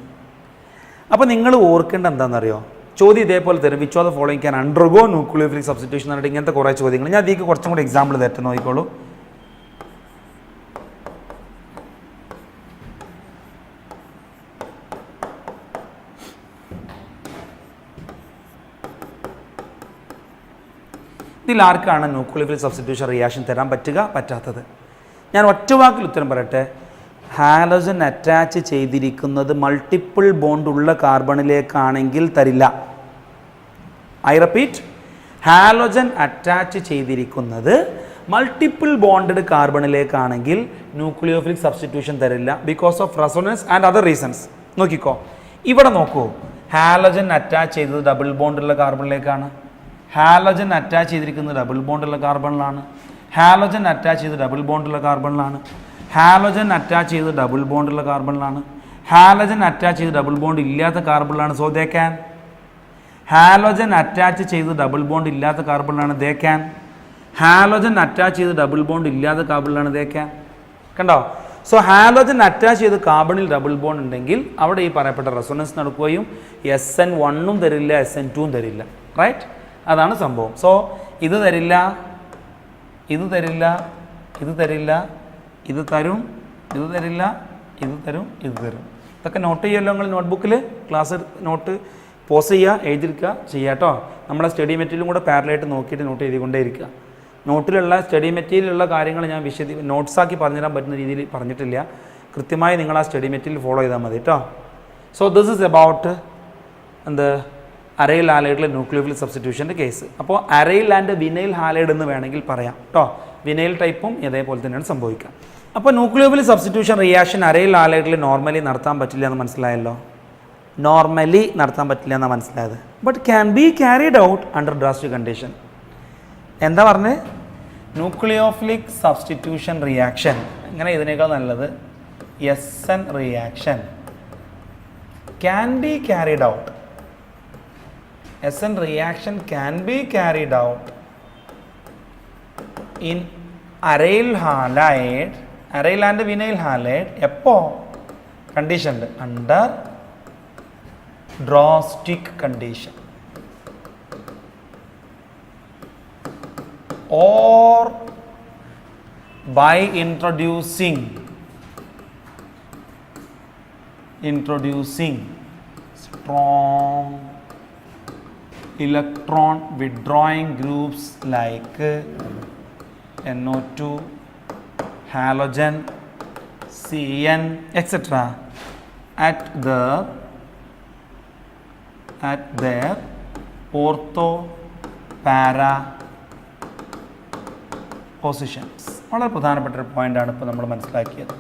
അപ്പോൾ നിങ്ങൾ ഓർക്കേണ്ട എന്താണെന്നറിയോ, ചോദ്യം ഇതേപോലെ തരും, which of the following can undergo nucleophilic substitution എന്നിട്ട് ഇങ്ങനത്തെ കുറേ ചോദ്യങ്ങൾ. ഞാൻ ഇതിലേക്ക് കുറച്ചും കൂടി എക്സാമ്പിൾ തരട്ടെ, നോക്കിക്കോളൂ. ഇതിൽ ആർക്കാണ് ന്യൂക്ലിയോഫിലിക് സബ്സ്റ്റിറ്റ്യൂഷൻ റിയാക്ഷൻ തരാൻ പറ്റുക, പറ്റാത്തത്? ഞാൻ ഒറ്റ വാക്കിൽ ഉത്തരം പറയട്ടെ. ഹാലോജൻ അറ്റാച്ച് ചെയ്തിരിക്കുന്നത് മൾട്ടിപ്പിൾ ബോണ്ട് ഉള്ള കാർബണിലേക്കാണെങ്കിൽ തരില്ല. ഐ റിപ്പീറ്റ്, ഹാലോജൻ അറ്റാച്ച് ചെയ്തിരിക്കുന്നത് മൾട്ടിപ്പിൾ ബോണ്ടഡ് കാർബണിലേക്കാണെങ്കിൽ ന്യൂക്ലിയോഫിലിക് സബ്സ്റ്റിറ്റ്യൂഷൻ തരില്ല, because of resonance and other reasons. നോക്കിക്കോ, ഇവിടെ നോക്കൂ, ഹാലോജൻ അറ്റാച്ച് ചെയ്തത് ഡബിൾ ബോണ്ടുള്ള കാർബണിലേക്കാണ്, ഹാലോജൻ അറ്റാച്ച് ചെയ്തിരിക്കുന്നത് ഡബിൾ ബോണ്ടുള്ള കാർബണിലാണ്, ഹാലോജൻ അറ്റാച്ച് ചെയ്ത് ഡബിൾ ബോണ്ടുള്ള കാർബണിലാണ്, ഹാലോജൻ അറ്റാച്ച് ചെയ്ത് ഡബിൾ ബോണ്ടുള്ള കാർബണിലാണ്, ഹാലോജൻ അറ്റാച്ച് ചെയ്ത് ഡബിൾ ബോണ്ട് ഇല്ലാത്ത കാർബണിലാണ്. So they can. Halogen attach ചെയ്ത് ഡബിൾ ബോണ്ട് ഇല്ലാത്ത കാർബണിലാണ്, ദേ ക്യാൻ. ഹാലോജൻ അറ്റാച്ച് ചെയ്ത് ഡബിൾ ബോണ്ട് ഇല്ലാത്ത കാർബണിലാണ്, ദേ ക്യാൻ. കണ്ടോ? സോ ഹാലോജൻ അറ്റാച്ച് ചെയ്ത് കാർബണിൽ ഡബിൾ ബോണ്ട് ഉണ്ടെങ്കിൽ അവിടെ ഈ പറയപ്പെട്ട റെസൊണൻസ് നടക്കുകയും SN1 തരില്ല, SN2 തരില്ല. റൈറ്റ്? അതാണ് സംഭവം. സോ ഇത് തരില്ല, ഇത് തരില്ല, ഇത് തരില്ല, ഇത് തരും, ഇത് തരില്ല, ഇത് തരും, ഇത് തരും. ഇതൊക്കെ നോട്ട് ചെയ്യുമല്ലോ നിങ്ങൾ നോട്ട്ബുക്കിൽ. ക്ലാസ് നോട്ട് പോസ് ചെയ്യുക, എഴുതിയിരിക്കുക, ചെയ്യുക കേട്ടോ. നമ്മളെ സ്റ്റഡി മെറ്റീരിയലും കൂടെ പാരലായിട്ട് നോക്കിയിട്ട് നോട്ട് ചെയ്തുകൊണ്ടേ ഇരിക്കുക. നോട്ടിലുള്ള സ്റ്റഡി മെറ്റീരിയലുള്ള കാര്യങ്ങൾ ഞാൻ നോട്ട്സാക്കി പറഞ്ഞുതരാൻ പറ്റുന്ന രീതിയിൽ പറഞ്ഞിട്ടില്ല. കൃത്യമായി നിങ്ങൾ ആ സ്റ്റഡി മെറ്റീരിയൽ ഫോളോ ചെയ്താൽ മതി കേട്ടോ. സോ ദിസ് ഇസ് അബൌട്ട് എന്ത് അരൈൽ ഹാലൈഡിലെ ന്യൂക്ലിയോഫിലിക് സബ്സ്റ്റിറ്റ്യൂഷൻ്റെ കേസ്. അപ്പോൾ അരൈൽ ആൻഡ് വിനൈൽ ഹാലൈഡ് എന്ന് വേണമെങ്കിൽ പറയാം കേട്ടോ. വിനൈൽ ടൈപ്പും ഇതേപോലെ തന്നെയാണ് സംഭവിക്കുക. അപ്പോൾ ന്യൂക്ലിയോഫിലിക് സബ്സ്റ്റിറ്റ്യൂഷൻ റിയാക്ഷൻ അരൈൽ ഹാലൈഡിൽ നോർമലി നടത്താൻ പറ്റില്ല എന്ന് മനസ്സിലായല്ലോ. നോർമലി നടത്താൻ പറ്റില്ല എന്നാണ് മനസ്സിലായത്. But can be carried out under drastic condition. എന്താ പറഞ്ഞത്? ന്യൂക്ലിയോഫിലിക് സബ്സ്റ്റിറ്റ്യൂഷൻ റിയാക്ഷൻ, ഇങ്ങനെ ഇതിനേക്കാൾ നല്ലത് SN reaction can be carried out. SN reaction can be carried out in aryl halide, aryl and vinyl halide. എപ്പോ? Condition under drastic condition or by introducing strong electron withdrawing groups like NO2, halogen, CN, etc. at their ortho para positions. വളരെ പ്രധാനപ്പെട്ട ഒരു പോയിൻ്റാണ് ഇപ്പോൾ നമ്മൾ മനസ്സിലാക്കിയത്.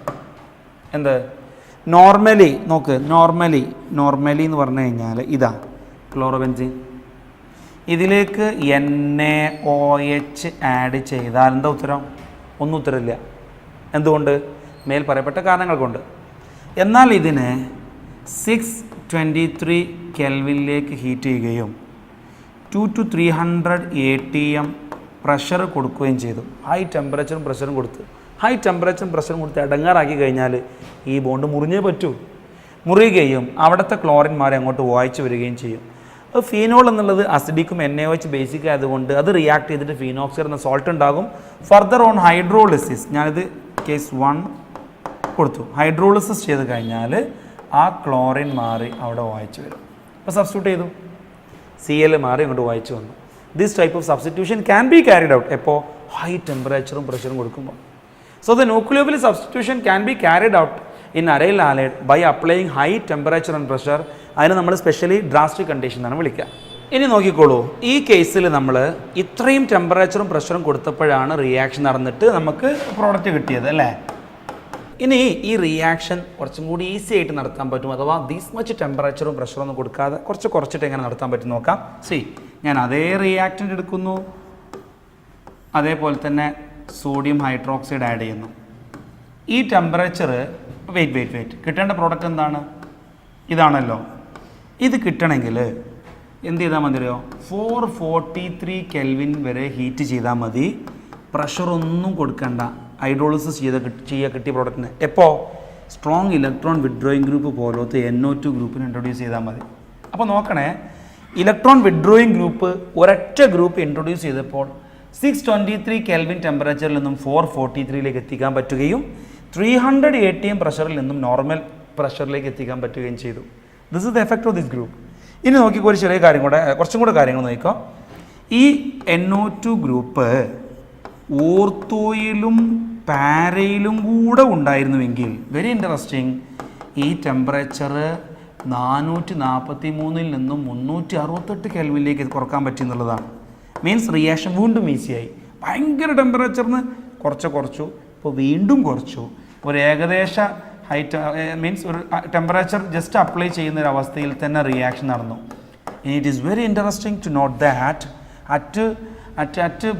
എന്ത്? നോർമലി നോക്ക്, നോർമലി എന്ന് പറഞ്ഞു കഴിഞ്ഞാൽ ഇതാ ക്ലോറോബെൻസീൻ. ഇതിലേക്ക് NaOH ആഡ് ചെയ്താൽ എന്താ ഉത്തരം? ഒന്നും ഉത്തരമില്ല. എന്തുകൊണ്ട്? മേൽ പറയപ്പെട്ട കാരണങ്ങൾ കൊണ്ട്. എന്നാൽ ഇതിനെ 623 കെൽവിനിലേക്ക് ഹീറ്റ് ചെയ്യുകയും 2 to 300 ATM പ്രഷർ കൊടുക്കുകയും ചെയ്തു. ഹൈ ടെമ്പറേച്ചറും പ്രഷറും കൊടുത്ത് ഇടങ്ങാറാക്കി കഴിഞ്ഞാൽ ഈ ബോണ്ട് മുറിഞ്ഞേ പറ്റൂ. മുറിയുകയും അവിടുത്തെ ക്ലോറിന്മാരെ അങ്ങോട്ട് വായിച്ചു വരികയും ചെയ്യും. ഫീനോൾ എന്നുള്ളത് അസിഡിക്കും NaOH ബേസിക് ആയതുകൊണ്ട് അത് റിയാക്ട് ചെയ്തിട്ട് ഫീനോക്സൈഡ് എന്ന സോൾട്ട് ഉണ്ടാകും. ഫർദർ ഓൺ ഹൈഡ്രോളിസിസ്, ഞാനിത് കേസ് 1 കൊടുത്തു. ഹൈഡ്രോളിസിസ് ചെയ്ത് കഴിഞ്ഞാൽ ആ ക്ലോറിൻ മാറി അവിടെ വായിച്ചു വരും. അപ്പോൾ സബ്സ്റ്റിറ്റ്യൂട്ട് ചെയ്തു, Cl മാറി അങ്ങോട്ട് വായിച്ചു വന്നു. This type of substitution can be carried out എപ്പോൾ? ഹൈ ടെമ്പറേച്ചറും പ്രഷറും കൊടുക്കുമ്പോൾ. So the nucleophilic substitution can be carried out in aryl halide by applying high temperature and pressure. അതിന് നമ്മൾ സ്പെഷ്യലി ഡ്രാസ്റ്റിക് കണ്ടീഷൻ എന്നാണ് വിളിക്കുക. ഇനി നോക്കിക്കോളൂ, ഈ കേസിൽ നമ്മൾ ഇത്രയും ടെമ്പറേച്ചറും പ്രഷറും കൊടുത്തപ്പോഴാണ് റിയാക്ഷൻ നടന്നിട്ട് നമുക്ക് പ്രോഡക്റ്റ് കിട്ടിയത് അല്ലേ. ഇനി ഈ റിയാക്ഷൻ കുറച്ചും കൂടി ഈസി ആയിട്ട് നടത്താൻ പറ്റും, അഥവാ ദീസ് മച്ച് ടെമ്പറേച്ചറും പ്രഷറും ഒന്നും കൊടുക്കാതെ കുറച്ചിട്ട് എങ്ങനെ നടത്താൻ പറ്റും നോക്കാം. ഞാൻ അതേ റിയാക്റ്റൻ്റ് എടുക്കുന്നു, അതേപോലെ തന്നെ സോഡിയം ഹൈഡ്രോക്സൈഡ് ആഡ് ചെയ്യുന്നു. ഈ ടെമ്പറേച്ചർ വെയിറ്റ് കിട്ടേണ്ട പ്രോഡക്റ്റ് എന്താണ്? ഇതാണല്ലോ. ഇത് കിട്ടണമെങ്കിൽ എന്ത് ചെയ്താൽ മതി അറിയോ? 443 കെൽവിൻ വരെ ഹീറ്റ് ചെയ്താൽ മതി. പ്രഷറൊന്നും കൊടുക്കണ്ട, ഹൈഡ്രോളിസിസ് ചെയ്യുക കിട്ടിയ പ്രോഡക്റ്റിന്. എപ്പോൾ? സ്ട്രോങ് ഇലക്ട്രോൺ വിഡ്രോയിങ് ഗ്രൂപ്പ് പോലത്തെ NO2 ഗ്രൂപ്പിന് ഇൻട്രൊഡ്യൂസ് ചെയ്താൽ മതി. അപ്പോൾ നോക്കണേ, ഇലക്ട്രോൺ വിഡ്രോയിങ് ഗ്രൂപ്പ് ഒരൊറ്റ ഗ്രൂപ്പ് ഇൻട്രൊഡ്യൂസ് ചെയ്തപ്പോൾ 623 കെൽവിൻ ടെമ്പറേച്ചറിൽ നിന്നും 443ലേക്ക് എത്തിക്കാൻ പറ്റുകയും 300 atm പ്രഷറിൽ നിന്നും നോർമൽ പ്രഷറിലേക്ക് എത്തിക്കാൻ പറ്റുകയും ചെയ്തു. This is the effect of this group. ഇനി നോക്കിക്കോ, ഒരു ചെറിയ കാര്യം കൂടെ, കുറച്ചും കൂടെ കാര്യങ്ങൾ നോക്കിക്കോ. ഈ NO2 ഗ്രൂപ്പ് ഓർത്തോയിലും പാരയിലും കൂടെ ഉണ്ടായിരുന്നുവെങ്കിൽ, വെരി ഇൻട്രസ്റ്റിംഗ്, ഈ ടെമ്പറേച്ചർ 443 നിന്നും 368 കെൽവിനിലേക്ക് കുറക്കാൻ പറ്റിയെന്നുള്ളതാണ്. മീൻസ് റിയാക്ഷൻ വീണ്ടും ഈസിയായി. ഭയങ്കര ടെമ്പറേച്ചറിന് കുറച്ചു, ഇപ്പോൾ വീണ്ടും കുറച്ചു. ഒരു ഏകദേശ ഹൈറ്റ് മീൻസ് ഒരു ടെമ്പറേച്ചർ ജസ്റ്റ് അപ്ലൈ ചെയ്യുന്ന ഒരു അവസ്ഥയിൽ തന്നെ റിയാക്ഷൻ നടന്നു. It is very interesting to note that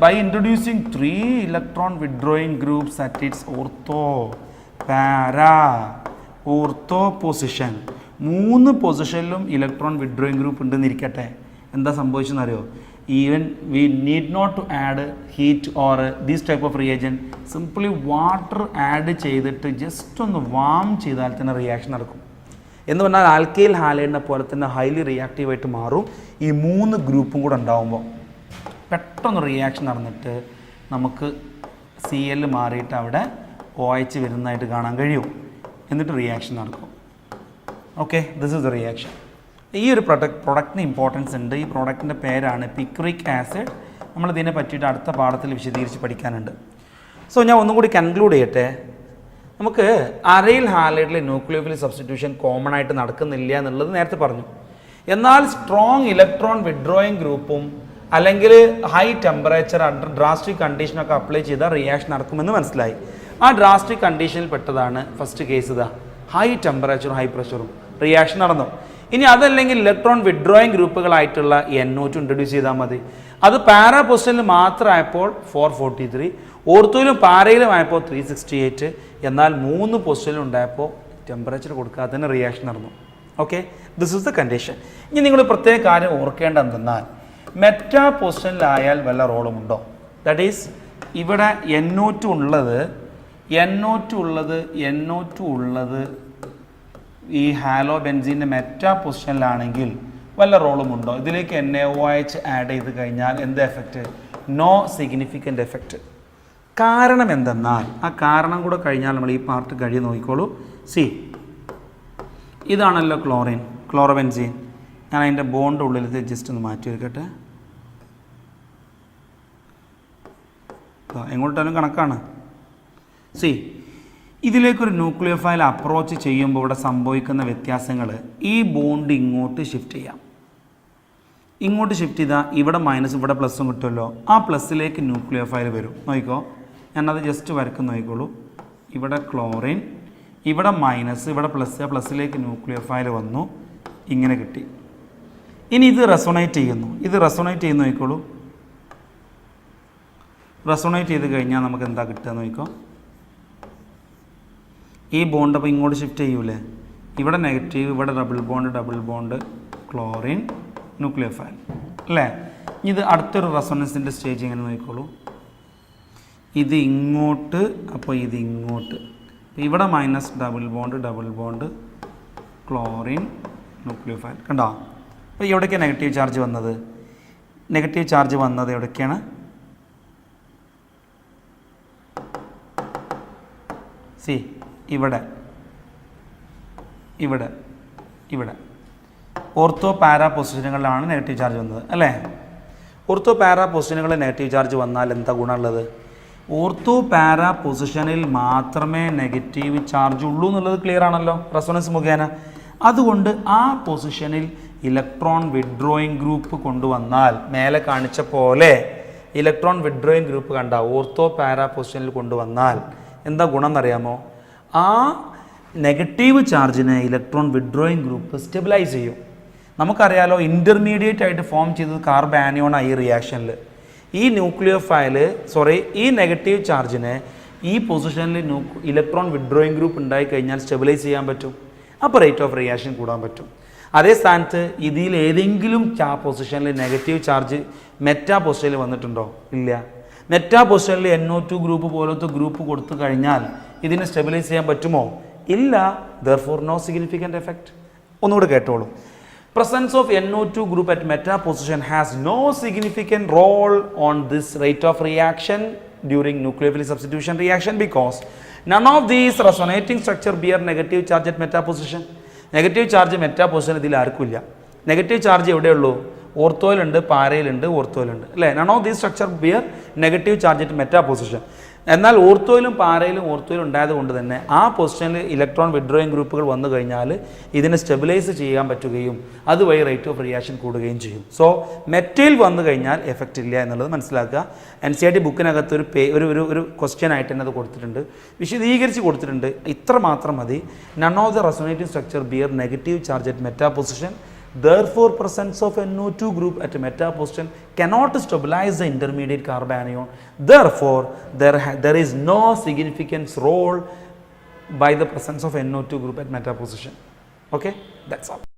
by introducing 3 electron withdrawing groups at its ortho position. 3 പൊസിഷനിലും ഇലക്ട്രോൺ വിഡ്രോയിങ് ഗ്രൂപ്പ് ഉണ്ടെന്നിരിക്കട്ടെ, എന്താ സംഭവിച്ചെന്നറിയോ? Even we need not to add heat or these type of reagent, simply water add ചെയ്തിട്ട് ജസ്റ്റ് ഒന്ന് വാം ചെയ്താൽ തന്നെ റിയാക്ഷൻ നടക്കും. എന്ന് പറഞ്ഞാൽ ആൽക്കൈൽ ഹാലൈഡിനെ പോലെ തന്നെ ഹൈലി റിയാക്റ്റീവായിട്ട് മാറും. ഈ 3 ഗ്രൂപ്പും കൂടെ ഉണ്ടാകുമ്പോൾ പെട്ടെന്ന് റിയാക്ഷൻ നടന്നിട്ട് നമുക്ക് Cl മാറിയിട്ട് അവിടെ OH വരുന്നതായിട്ട് കാണാൻ കഴിയും. എന്നിട്ട് റിയാക്ഷൻ നടക്കും. Okay, this is the reaction. ഈ ഒരു പ്രൊഡക്റ്റിന് ഇമ്പോർട്ടൻസ് ഉണ്ട്. ഈ പ്രോഡക്റ്റിൻ്റെ പേരാണ് പിക്രിക് ആസിഡ്. നമ്മളിതിനെ പറ്റിയിട്ട് അടുത്ത പാഠത്തിൽ വിശദീകരിച്ച് പഠിക്കാനുണ്ട്. സോ ഞാൻ ഒന്നും കൂടി കൺക്ലൂഡ് ചെയ്യട്ടെ. നമുക്ക് അരൈൽ ഹാലൈഡിലെ ന്യൂക്ലിയോഫിലിക് സബ്സ്റ്റിറ്റ്യൂഷൻ കോമൺ ആയിട്ട് നടക്കുന്നില്ല എന്നുള്ളത് നേരത്തെ പറഞ്ഞു. എന്നാൽ സ്ട്രോങ് ഇലക്ട്രോൺ വിഡ്രോയിങ് ഗ്രൂപ്പും അല്ലെങ്കിൽ ഹൈ ടെമ്പറേച്ചർ അണ്ടർ ഡ്രാസ്റ്റിക് കണ്ടീഷനൊക്കെ അപ്ലൈ ചെയ്താൽ റിയാക്ഷൻ നടക്കുമെന്ന് മനസ്സിലായി. ആ ഡ്രാസ്റ്റിക് കണ്ടീഷനിൽ പെട്ടതാണ് ഫസ്റ്റ് കേസ്. ഇതാ, ഹൈ ടെമ്പറേച്ചറും ഹൈ പ്രഷറും റിയാക്ഷൻ നടന്നു. ഇനി അതല്ലെങ്കിൽ ഇലക്ട്രോൺ വിഡ്രോയിങ് ഗ്രൂപ്പുകളായിട്ടുള്ള NO2 ഇൻട്രൊഡ്യൂസ് ചെയ്താൽ മതി. അത് പാരാ പൊസിഷനിൽ മാത്രമായപ്പോൾ 443, ഓർത്തോയിലും പാരയിലും ആയപ്പോൾ 368. എന്നാൽ 3 പൊസിഷനിലും ഉണ്ടായപ്പോൾ ടെമ്പറേച്ചർ കൊടുക്കാതെ തന്നെ റിയാക്ഷൻ നടന്നു. Okay, this is the condition. ഇനി നിങ്ങൾ പ്രത്യേക കാര്യം ഓർക്കേണ്ട എന്തെന്നാൽ, മെറ്റാ പൊസിഷനിലായാൽ വല്ല റോളുമുണ്ടോ? ദാറ്റ് ഈസ് ഇവിടെ NO2 ഉള്ളത് ഈ ഹാലോ ബെൻസീൻ്റെ മെറ്റാ പൊസിഷനിലാണെങ്കിൽ വല്ല റോളുമുണ്ടോ? ഇതിലേക്ക് NaOH ആഡ് ചെയ്ത് കഴിഞ്ഞാൽ എന്ത് എഫക്റ്റ്? No significant effect. കാരണം എന്തെന്നാൽ, ആ കാരണം കൂടെ കഴിഞ്ഞാൽ നമ്മൾ ഈ പാർട്ട് കഴിയും നോക്കിക്കോളൂ. ഇതാണല്ലോ ക്ലോറോബെൻസീൻ. ഞാൻ അതിൻ്റെ ബോണ്ട് ഉള്ളിലത്തെ ജസ്റ്റ് ഒന്ന് മാറ്റി വെക്കട്ടെ. എങ്ങോട്ടാലും കണക്കാണ്. ഇതിലേക്കൊരു ന്യൂക്ലിയോഫൈൽ അപ്രോച്ച് ചെയ്യുമ്പോൾ ഇവിടെ സംഭവിക്കുന്ന വ്യത്യാസങ്ങൾ, ഈ ബോണ്ട് ഇങ്ങോട്ട് ഷിഫ്റ്റ് ചെയ്യാം. ഇങ്ങോട്ട് ഷിഫ്റ്റ് ചെയ്താൽ ഇവിടെ മൈനസ് ഇവിടെ പ്ലസ്സും കിട്ടുമല്ലോ. ആ പ്ലസ്സിലേക്ക് ന്യൂക്ലിയോഫൈൽ വരും. നോക്കിക്കോ, ഞാനത് ജസ്റ്റ് വരക്കും നോക്കിക്കോളൂ. ഇവിടെ ക്ലോറിൻ, ഇവിടെ മൈനസ്, ഇവിടെ പ്ലസ്, ആ പ്ലസ്സിലേക്ക് ന്യൂക്ലിയോഫൈൽ വന്നു, ഇങ്ങനെ കിട്ടി. ഇനി ഇത് റെസൊണേറ്റ് ചെയ്യുന്നു നോക്കിക്കോളൂ. റെസൊണേറ്റ് ചെയ്ത് കഴിഞ്ഞാൽ നമുക്ക് എന്താ കിട്ടുക നോക്കിക്കോ. ഈ ബോണ്ട് അപ്പോൾ ഇങ്ങോട്ട് ഷിഫ്റ്റ് ചെയ്യൂലേ, ഇവിടെ നെഗറ്റീവ്, ഇവിടെ ഡബിൾ ബോണ്ട് ക്ലോറിൻ ന്യൂക്ലിയോഫൈൽ അല്ലേ. ഇത് അടുത്തൊരു റെസൊണൻസിൻ്റെ സ്റ്റേജ് എങ്ങനെ നോക്കിക്കോളൂ. ഇത് ഇങ്ങോട്ട്, അപ്പോൾ ഇത് ഇങ്ങോട്ട്, ഇവിടെ minus double bond chlorine nucleophile. കണ്ടോ? അപ്പോൾ എവിടേക്കാണ് നെഗറ്റീവ് ചാർജ് വന്നത്? എവിടേക്കാണ്? ഇവിടെ ഓർത്തോ പാരാ പൊസിഷനുകളിലാണ് നെഗറ്റീവ് ചാർജ് വന്നത് അല്ലേ. ഓർത്തോ പാരാ പൊസിഷനുകളിൽ നെഗറ്റീവ് ചാർജ് വന്നാൽ എന്താ ഗുണമുള്ളത്? ഓർത്തോ പാരാ പൊസിഷനിൽ മാത്രമേ നെഗറ്റീവ് ചാർജ് ഉള്ളൂ എന്നുള്ളത് ക്ലിയർ ആണല്ലോ റെസൊണൻസ് മുഖേന. അതുകൊണ്ട് ആ പൊസിഷനിൽ ഇലക്ട്രോൺ വിഡ്രോയിങ് ഗ്രൂപ്പ് കൊണ്ടുവന്നാൽ മേലെ കാണിച്ച പോലെ ഇലക്ട്രോൺ വിഡ്രോയിങ് ഗ്രൂപ്പ് കണ്ട ഓർത്തോ പാരാ പൊസിഷനിൽ കൊണ്ടുവന്നാൽ എന്താ ഗുണം എന്നറിയാമോ? ആ നെഗറ്റീവ് ചാർജിനെ ഇലക്ട്രോൺ വിഡ്രോയിങ് ഗ്രൂപ്പ് സ്റ്റെബിലൈസ് ചെയ്യും. നമുക്കറിയാലോ ഇൻ്റർമീഡിയറ്റ് ആയിട്ട് ഫോം ചെയ്തത് കാർബാനിയോണാണ് ഈ റിയാക്ഷനിൽ. ഈ ഈ നെഗറ്റീവ് ചാർജിനെ ഈ പൊസിഷനിൽ ഇലക്ട്രോൺ വിഡ്രോയിങ് ഗ്രൂപ്പ് ഉണ്ടായി കഴിഞ്ഞാൽ സ്റ്റെബിലൈസ് ചെയ്യാൻ പറ്റും. അപ്പോൾ റേറ്റ് ഓഫ് റിയാക്ഷൻ കൂടാൻ പറ്റും. അതേ സ്ഥാനത്ത് ഇതിൽ ഏതെങ്കിലും പൊസിഷനിൽ നെഗറ്റീവ് ചാർജ് മെറ്റാ പൊസിഷനിൽ വന്നിട്ടുണ്ടോ? ഇല്ല. മെറ്റാ പൊസിഷനിൽ NO2 ഗ്രൂപ്പ് പോലത്തെ ഗ്രൂപ്പ് കൊടുത്തു കഴിഞ്ഞാൽ ഇതിനെ സ്റ്റെബിലൈസ് ചെയ്യാൻ പറ്റുമോ? ഇല്ല. Therefore no significant effect. ഒന്നുകൂടെ കേട്ടോളൂ. Presence of NO2 group at meta position has no significant role on this rate of reaction during nucleophile substitution reaction because none of these resonating structure bear negative charge at meta position. Negative charge meta position ഇതിൽ ആർക്കുമില്ല. നെഗറ്റീവ് ചാർജ് എവിടെയുള്ളൂ? ഓർത്തോയിലുണ്ട്, പാരയിലുണ്ട്, ഓർത്തോയിലുണ്ട് അല്ലേ? None of these structure bear negative charge at meta position. എന്നാൽ ഓർത്തോയിലും പാരയിലും ഉണ്ടായത് കൊണ്ട് തന്നെ ആ പൊസിഷനിൽ ഇലക്ട്രോൺ വിഡ്രോയിങ് ഗ്രൂപ്പുകൾ വന്നു കഴിഞ്ഞാൽ ഇതിനെ സ്റ്റെബിലൈസ് ചെയ്യാൻ പറ്റുകയും അതുവഴി റേറ്റ് ഓഫ് റിയാക്ഷൻ കൂടുകയും ചെയ്യും. സോ മെറ്റയിൽ വന്നു കഴിഞ്ഞാൽ എഫക്റ്റ് ഇല്ല എന്നുള്ളത് മനസ്സിലാക്കുക. NCERT ബുക്കിനകത്ത് ഒരു ക്വസ്റ്റ്യൻ ആയിട്ട് തന്നെ അത് കൊടുത്തിട്ടുണ്ട്, വിശദീകരിച്ച് കൊടുത്തിട്ടുണ്ട്. ഇത്ര മാത്രം മതി. None of the resonating structure bear negative charge at meta position. Therefore, presence of NO2 group at a meta position cannot stabilize the intermediate carbanion. Therefore, there is no significant role by the presence of NO2 group at meta position. Okay, that's all.